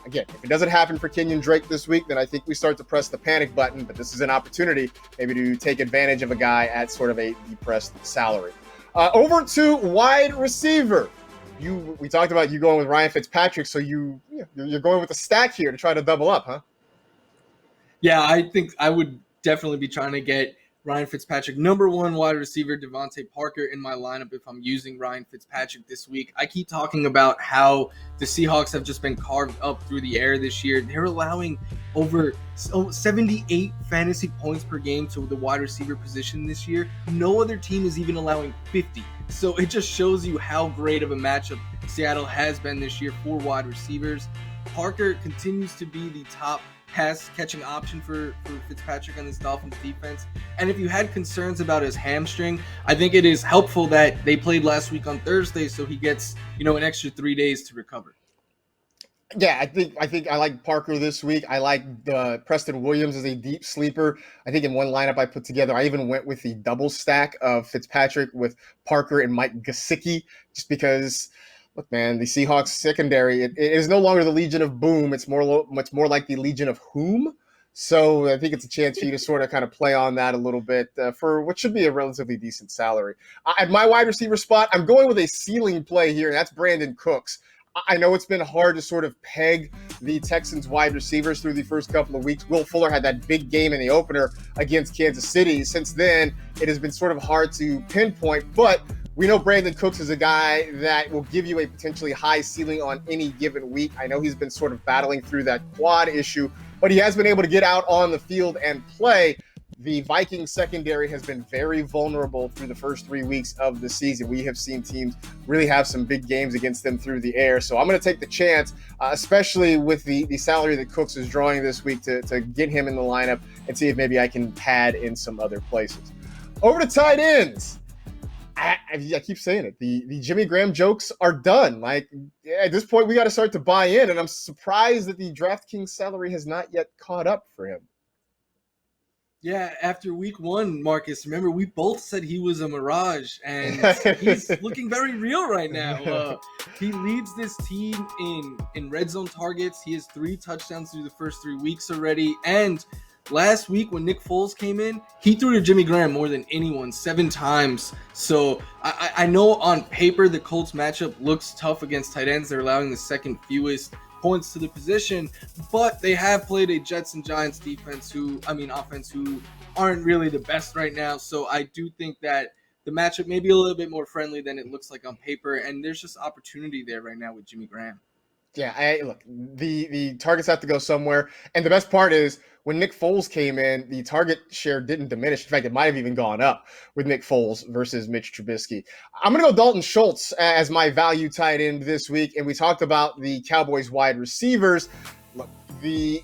Again, if it doesn't happen for Kenyan Drake this week, then I think we start to press the panic button, but this is an opportunity maybe to take advantage of a guy at sort of a depressed salary. Over to wide receiver. We talked about you going with Ryan Fitzpatrick, so you're going with a stack here to try to double up, huh? Yeah, I think I would definitely be trying to get Ryan Fitzpatrick, number one wide receiver, Devontae Parker in my lineup if I'm using Ryan Fitzpatrick this week. I keep talking about how the Seahawks have just been carved up through the air this year. They're allowing over 78 fantasy points per game to the wide receiver position this year. No other team is even allowing 50. So it just shows you how great of a matchup Seattle has been this year for wide receivers. Parker continues to be the top pass catching option for Fitzpatrick on this Dolphins defense. And if you had concerns about his hamstring, I think it is helpful that they played last week on Thursday, so he gets, an extra 3 days to recover. Yeah, I think I like Parker this week. I like the Preston Williams as a deep sleeper. I think in one lineup I put together, I even went with the double stack of Fitzpatrick with Parker and Mike Gesicki, just because, look, man, the Seahawks secondary, it is no longer the Legion of Boom. It's much more like the Legion of Whom. So I think it's a chance for you to sort of kind of play on that a little bit for what should be a relatively decent salary. At my wide receiver spot, I'm going with a ceiling play here, and that's Brandon Cooks. I know it's been hard to sort of peg the Texans wide receivers through the first couple of weeks. Will Fuller had that big game in the opener against Kansas City. Since then, it has been sort of hard to pinpoint, but we know Brandon Cooks is a guy that will give you a potentially high ceiling on any given week. I know he's been sort of battling through that quad issue, but he has been able to get out on the field and play. The Vikings secondary has been very vulnerable through the first 3 weeks of the season. We have seen teams really have some big games against them through the air. So I'm going to take the chance, especially with the salary that Cooks is drawing this week, to get him in the lineup and see if maybe I can pad in some other places. Over to tight ends. I keep saying it. The Jimmy Graham jokes are done. Like, at this point, we got to start to buy in, and I'm surprised that the DraftKings salary has not yet caught up for him. Yeah, after week one, Marcus, remember, we both said he was a mirage, and he's looking very real right now. He leads this team in red zone targets. He has 3 touchdowns through the first 3 weeks already, and last week when Nick Foles came in, he threw to Jimmy Graham more than anyone, 7 times. So I know on paper the Colts matchup looks tough against tight ends. They're allowing the second fewest points to the position, but they have played a Jets and Giants offense who aren't really the best right now. So I do think that the matchup may be a little bit more friendly than it looks like on paper, and there's just opportunity there right now with Jimmy Graham. Yeah, look, the targets have to go somewhere, and the best part is when Nick Foles came in, the target share didn't diminish. In fact, it might have even gone up with Nick Foles versus Mitch Trubisky. I'm going to go Dalton Schultz as my value tight end this week, and we talked about the Cowboys wide receivers. Look, you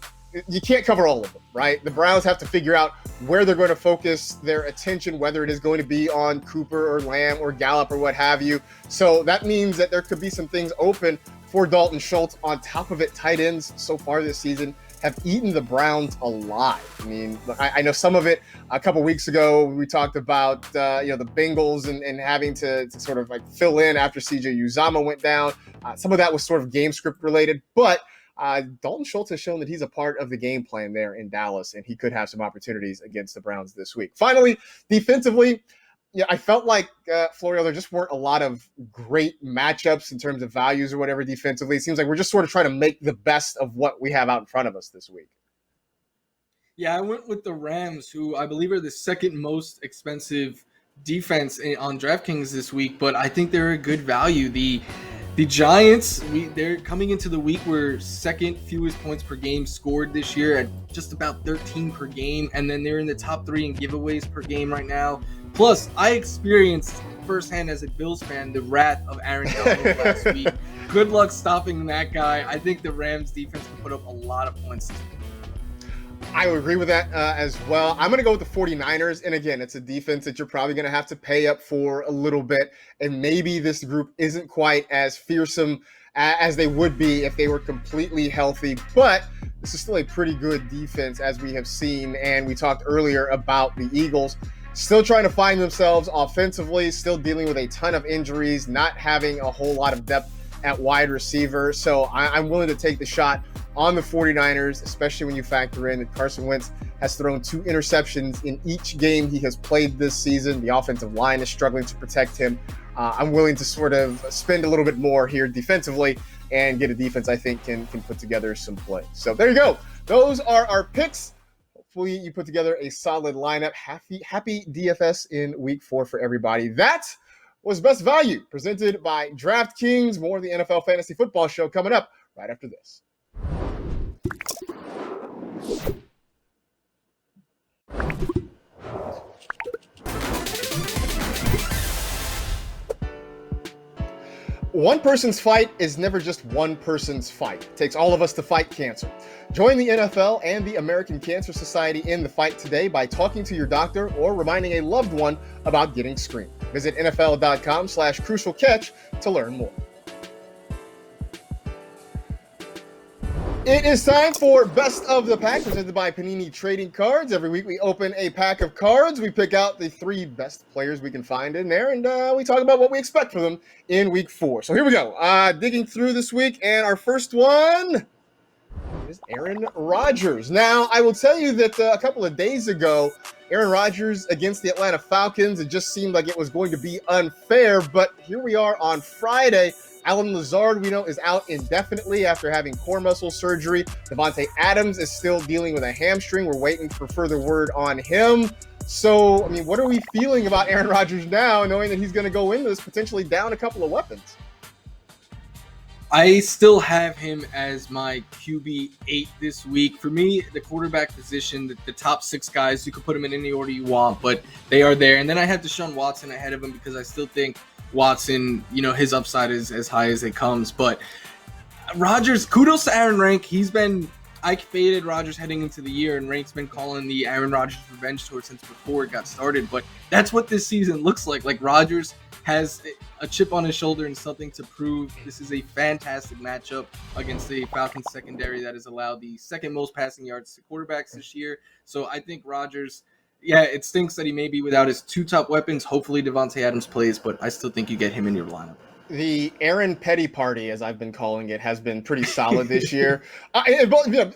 can't cover all of them, right? The Browns have to figure out where they're going to focus their attention, whether it is going to be on Cooper or Lamb or Gallup or what have you. So that means that there could be some things open for Dalton Schultz. On top of it, tight ends so far this season have eaten the Browns alive. I mean, I know some of it a couple weeks ago. We talked about the Bengals and having to sort of like fill in after CJ Uzomah went down. Some of that was sort of game script related, but Dalton Schultz has shown that he's a part of the game plan there in Dallas, and he could have some opportunities against the Browns this week. Finally, defensively, I felt like, Florio, there just weren't a lot of great matchups in terms of values or whatever defensively. It seems like we're just sort of trying to make the best of what we have out in front of us this week. Yeah, I went with the Rams, who I believe are the second most expensive defense on DraftKings this week, but I think they're a good value. The Giants, they're coming into the week where second fewest points per game scored this year at just about 13 per game, and then they're in the top 3 in giveaways per game right now. Plus, I experienced firsthand as a Bills fan the wrath of Aaron Donald last week. Good luck stopping that guy. I think the Rams defense can put up a lot of points. I would agree with that as well. I'm going to go with the 49ers. And again, it's a defense that you're probably going to have to pay up for a little bit. And maybe this group isn't quite as fearsome as they would be if they were completely healthy. But this is still a pretty good defense, as we have seen. And we talked earlier about the Eagles still trying to find themselves offensively, still dealing with a ton of injuries, not having a whole lot of depth at wide receiver. So I'm willing to take the shot on the 49ers, especially when you factor in that Carson Wentz has thrown 2 interceptions in each game he has played this season. The offensive line is struggling to protect him. I'm willing to sort of spend a little bit more here defensively and get a defense I think can put together some play. So there you go. Those are our picks. Hopefully you put together a solid lineup. Happy DFS in week 4 for everybody. That was Best Value, presented by DraftKings. More of the NFL Fantasy Football Show coming up right after this. One person's fight is never just one person's fight. It takes all of us to fight cancer. Join the NFL and the American Cancer Society in the fight today by talking to your doctor or reminding a loved one about getting screened. Visit NFL.com/crucialcatch to learn more. It is time for Best of the Pack, presented by Panini Trading Cards. Every week we open a pack of cards. We pick out the 3 best players we can find in there, and we talk about what we expect from them in week 4. So here we go. Digging through this week, and our first one is Aaron Rodgers. Now, I will tell you that a couple of days ago, Aaron Rodgers against the Atlanta Falcons, it just seemed like it was going to be unfair, but here we are on Friday. Allen Lazard, we know, is out indefinitely after having core muscle surgery. Devontae Adams is still dealing with a hamstring. We're waiting for further word on him. So, I mean, what are we feeling about Aaron Rodgers now, knowing that he's going to go into this potentially down a couple of weapons? I still have him as my QB8 this week. For me, the quarterback position, the top 6 guys, you can put them in any order you want, but they are there. And then I have Deshaun Watson ahead of him because I still think Watson, his upside is as high as it comes. But Rodgers, kudos to Aaron Rank. I faded Rodgers heading into the year, and Rank's been calling the Aaron Rodgers revenge tour since before it got started. But that's what this season looks like. Like, Rodgers has a chip on his shoulder and something to prove. This is a fantastic matchup against the Falcons secondary that has allowed the second most passing yards to quarterbacks this year. So I think Rodgers, yeah, it stinks that he may be without his 2 top weapons. Hopefully Devontae Adams plays, but I still think you get him in your lineup. The Aaron Petty party, as I've been calling it, has been pretty solid this year.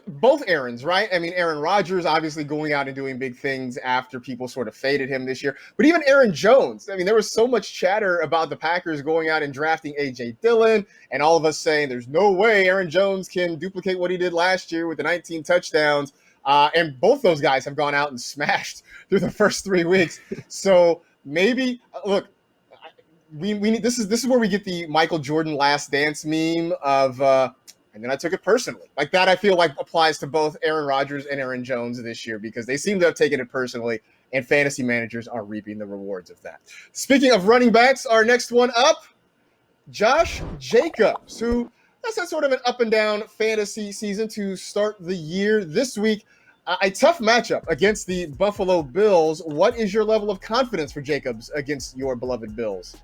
Both Aarons, right? I mean, Aaron Rodgers obviously going out and doing big things after people sort of faded him this year. But even Aaron Jones, I mean, there was so much chatter about the Packers going out and drafting A.J. Dillon, and all of us saying there's no way Aaron Jones can duplicate what he did last year with the 19 touchdowns. And both those guys have gone out and smashed through the first 3 weeks. So maybe, look, we need this is where we get the Michael Jordan Last Dance meme of and then I took it personally. Like that, I feel like applies to both Aaron Rodgers and Aaron Jones this year because they seem to have taken it personally, and fantasy managers are reaping the rewards of that. Speaking of running backs, our next one up, Josh Jacobs, who has had sort of an up and down fantasy season to start the year. This week, a tough matchup against the Buffalo Bills. What is your level of confidence for Jacobs against your beloved Bills?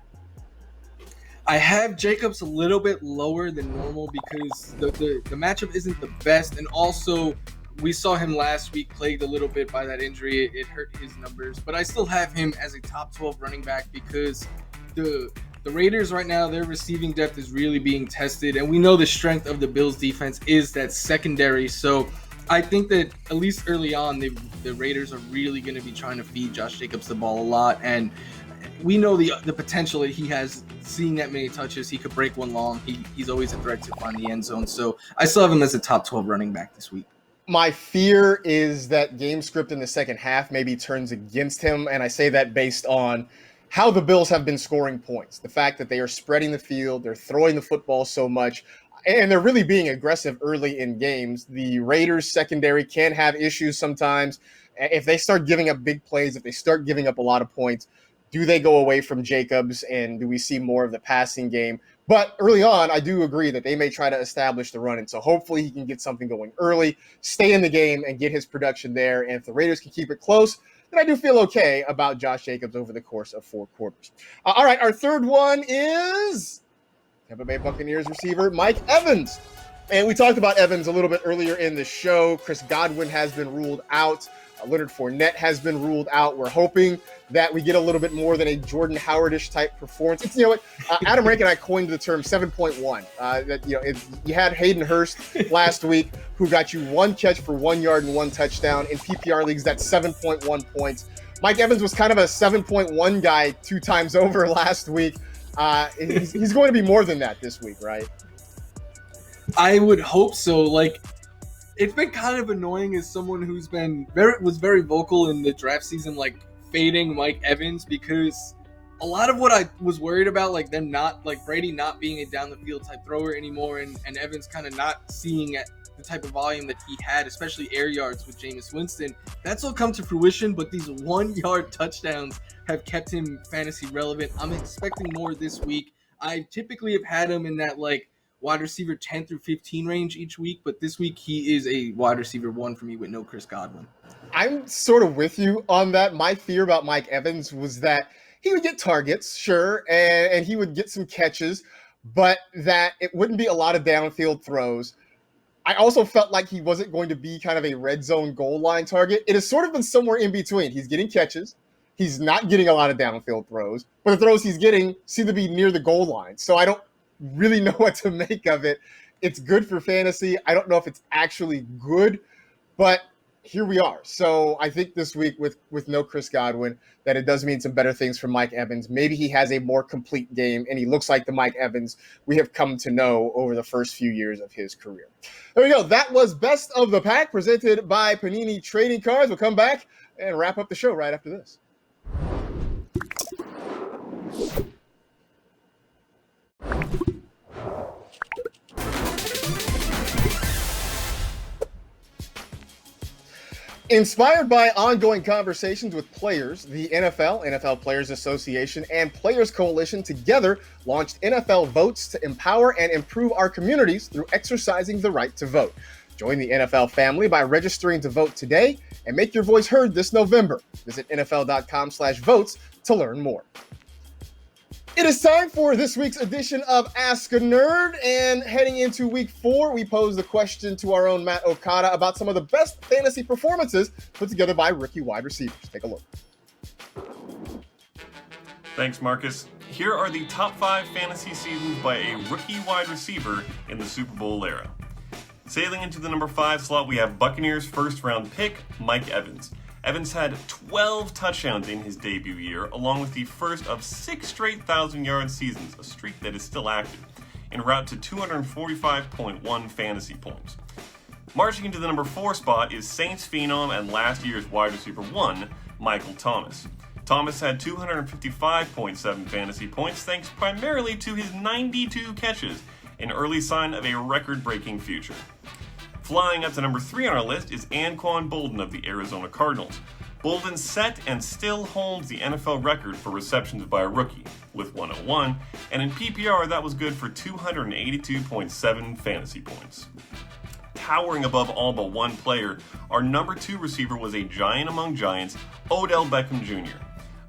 I have Jacobs a little bit lower than normal because the matchup isn't the best, and also we saw him last week plagued a little bit by that injury. It hurt his numbers, but I still have him as a top 12 running back because the Raiders right now, their receiving depth is really being tested, and we know the strength of the Bills defense is that secondary. So I think that at least early on, the Raiders are really going to be trying to feed Josh Jacobs the ball a lot, and we know the potential that he has. Seeing that many touches, he could break one long. He's always a threat to find the end zone. So I still have him as a top 12 running back this week. My fear is that game script in the second half maybe turns against him, and I say that based on how the Bills have been scoring points. The fact that they are spreading the field, they're throwing the football so much, and they're really being aggressive early in games. The Raiders secondary can have issues sometimes. If they start giving up big plays, if they start giving up a lot of points, do they go away from Jacobs, and do we see more of the passing game? But early on, I do agree that they may try to establish the run, and so hopefully he can get something going early, stay in the game, and get his production there. And if the Raiders can keep it close, then I do feel okay about Josh Jacobs over the course of 4 quarters. All right, our third one is Tampa Bay Buccaneers receiver Mike Evans. And we talked about Evans a little bit earlier in the show. Chris Godwin has been ruled out. Leonard Fournette has been ruled out. We're hoping that we get a little bit more than a Jordan Howard-ish type performance. It's, you know what, Adam Rank and I coined the term 7.1. You had Hayden Hurst last week, who got you 1 catch for 1 yard and 1 touchdown. In PPR leagues, that's 7.1 points. Mike Evans was kind of a 7.1 guy 2 times over last week. He's going to be more than that this week, right? I would hope so. Like, it's been kind of annoying as someone who's been was very vocal in the draft season, like fading Mike Evans, because a lot of what I was worried about, like them not, like Brady not being a down the field type thrower anymore, and Evans kind of not seeing the type of volume that he had, especially air yards with Jameis Winston, that's all come to fruition. But these 1 yard touchdowns have kept him fantasy relevant. I'm expecting more this week. I typically have had him in that like wide receiver 10 through 15 range each week, but this week he is a wide receiver 1 for me with no Chris Godwin. I'm sort of with you on that. My fear about Mike Evans was that he would get targets, sure, and he would get some catches, but that it wouldn't be a lot of downfield throws. I also felt like he wasn't going to be kind of a red zone goal line target. It has sort of been somewhere in between. He's getting catches. He's not getting a lot of downfield throws, but the throws he's getting seem to be near the goal line. So I don't really know what to make of it. It's good for fantasy. I don't know if it's actually good, but here we are. So I think this week with no Chris Godwin, that it does mean some better things for Mike Evans. Maybe he has a more complete game, and he looks like the Mike Evans we have come to know over the first few years of his career. There we go. That was Best of the Pack presented by Panini Trading Cards. We'll come back and wrap up the show right after this. Inspired by ongoing conversations with players, the NFL Players Association, and Players Coalition together launched NFL Votes to empower and improve our communities through exercising the right to vote. Join the NFL family by registering to vote today and make your voice heard this November. Visit NFL.com/votes to learn more. It is time for this week's edition of Ask a Nerd, and heading into week 4, we pose the question to our own Matt Okada about some of the best fantasy performances put together by rookie wide receivers. Take a look. Thanks, Marcus. Here are the top 5 fantasy seasons by a rookie wide receiver in the Super Bowl era. Sailing into the number 5 slot, we have Buccaneers first-round pick, Mike Evans. Evans had 12 touchdowns in his debut year, along with the first of 6 straight 1,000-yard seasons, a streak that is still active, en route to 245.1 fantasy points. Marching into the number 4 spot is Saints phenom and last year's wide receiver 1, Michael Thomas. Thomas had 255.7 fantasy points thanks primarily to his 92 catches, an early sign of a record-breaking future. Flying up to number 3 on our list is Anquan Boldin of the Arizona Cardinals. Boldin set and still holds the NFL record for receptions by a rookie, with 101, and in PPR that was good for 282.7 fantasy points. Towering above all but one player, our number 2 receiver was a giant among giants, Odell Beckham Jr.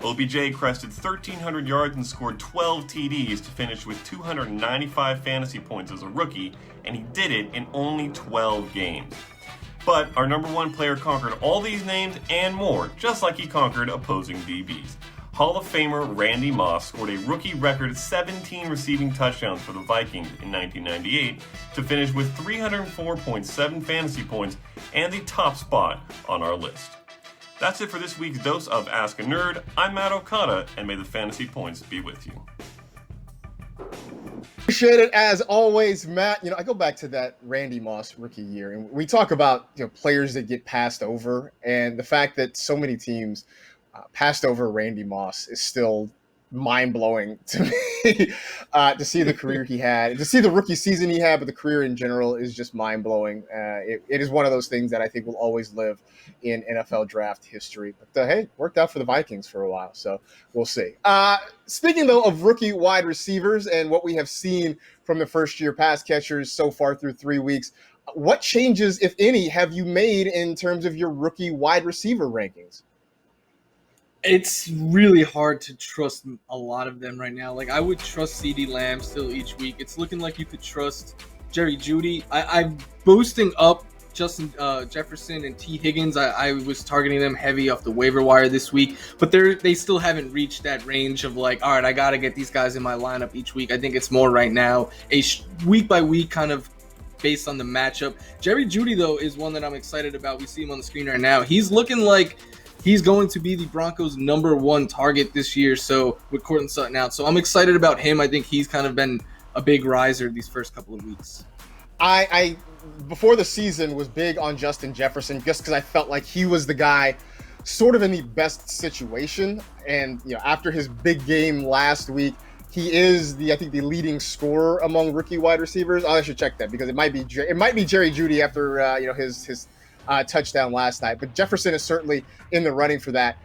OBJ crested 1,300 yards and scored 12 TDs to finish with 295 fantasy points as a rookie, and he did it in only 12 games. But our number one player conquered all these names and more, just like he conquered opposing DBs. Hall of Famer Randy Moss scored a rookie record 17 receiving touchdowns for the Vikings in 1998 to finish with 304.7 fantasy points and the top spot on our list. That's it for this week's dose of Ask a Nerd. I'm Matt Okada, and may the fantasy points be with you. Appreciate it as always, Matt. I go back to that Randy Moss rookie year, and we talk about players that get passed over, and the fact that so many teams passed over Randy Moss is still mind-blowing to me. To see the career he had, to see the rookie season he had, but the career in general is just mind-blowing. It is one of those things that I think will always live in NFL draft history. But hey, worked out for the Vikings for a while, so we'll see. Speaking, though, of rookie wide receivers and what we have seen from the first-year pass catchers so far through 3 weeks, what changes, if any, have you made in terms of your rookie wide receiver rankings? It's really hard to trust a lot of them right now. Like, I would trust CeeDee Lamb still each week. It's looking like you could trust Jerry Jeudy. I'm boosting up Justin Jefferson and T. Higgins. I was targeting them heavy off the waiver wire this week, but they still haven't reached that range of like, all right, I got to get these guys in my lineup each week. I think it's more right now a week by week kind of based on the matchup. Jerry Jeudy, though, is one that I'm excited about. We see him on the screen right now. He's looking like he's going to be the Broncos' number one target this year, so with Courtland Sutton out. So I'm excited about him. I think he's kind of been a big riser these first couple of weeks. I before the season was big on Justin Jefferson just because I felt like he was the guy sort of in the best situation. And after his big game last week, he is I think the leading scorer among rookie wide receivers. I should check that because it might be Jerry Jeudy after his touchdown last night, but Jefferson is certainly in the running for that.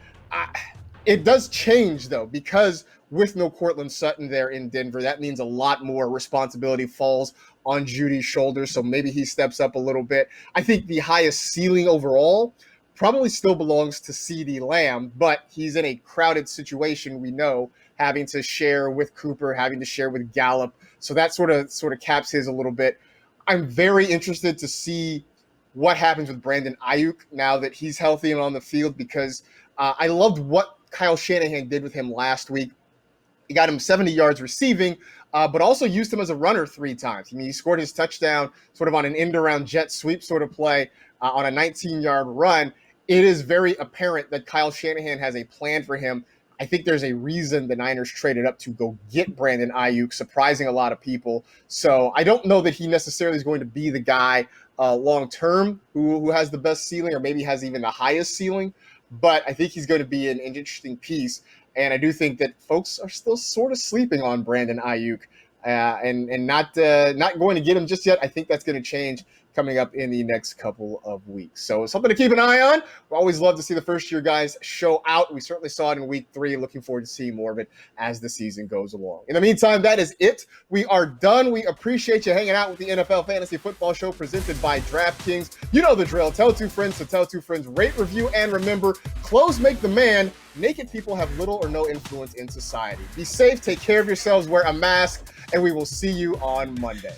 It does change, though, because with no Courtland Sutton there in Denver, that means a lot more responsibility falls on Judy's shoulders, so maybe he steps up a little bit. I think the highest ceiling overall probably still belongs to CeeDee Lamb, but he's in a crowded situation, we know, having to share with Cooper, having to share with Gallup, so that sort of caps his a little bit. I'm very interested to see what happens with Brandon Ayuk now that he's healthy and on the field, because I loved what Kyle Shanahan did with him last week. He got him 70 yards receiving, but also used him as a runner 3 times. I mean, he scored his touchdown sort of on an end-around jet sweep sort of play on a 19-yard run. It is very apparent that Kyle Shanahan has a plan for him. I think there's a reason the Niners traded up to go get Brandon Ayuk, surprising a lot of people. So I don't know that he necessarily is going to be the guy long-term who has the best ceiling or maybe has even the highest ceiling, but I think he's going to be an interesting piece. And I do think that folks are still sort of sleeping on Brandon Ayuk and not going to get him just yet. I think that's going to change coming up in the next couple of weeks. So something to keep an eye on. We always love to see the first-year guys show out. We certainly saw it in week 3. Looking forward to seeing more of it as the season goes along. In the meantime, that is it. We are done. We appreciate you hanging out with the NFL Fantasy Football Show presented by DraftKings. You know the drill. Tell 2 friends to tell 2 friends. Rate, review, and remember, clothes make the man. Naked people have little or no influence in society. Be safe. Take care of yourselves. Wear a mask. And we will see you on Monday.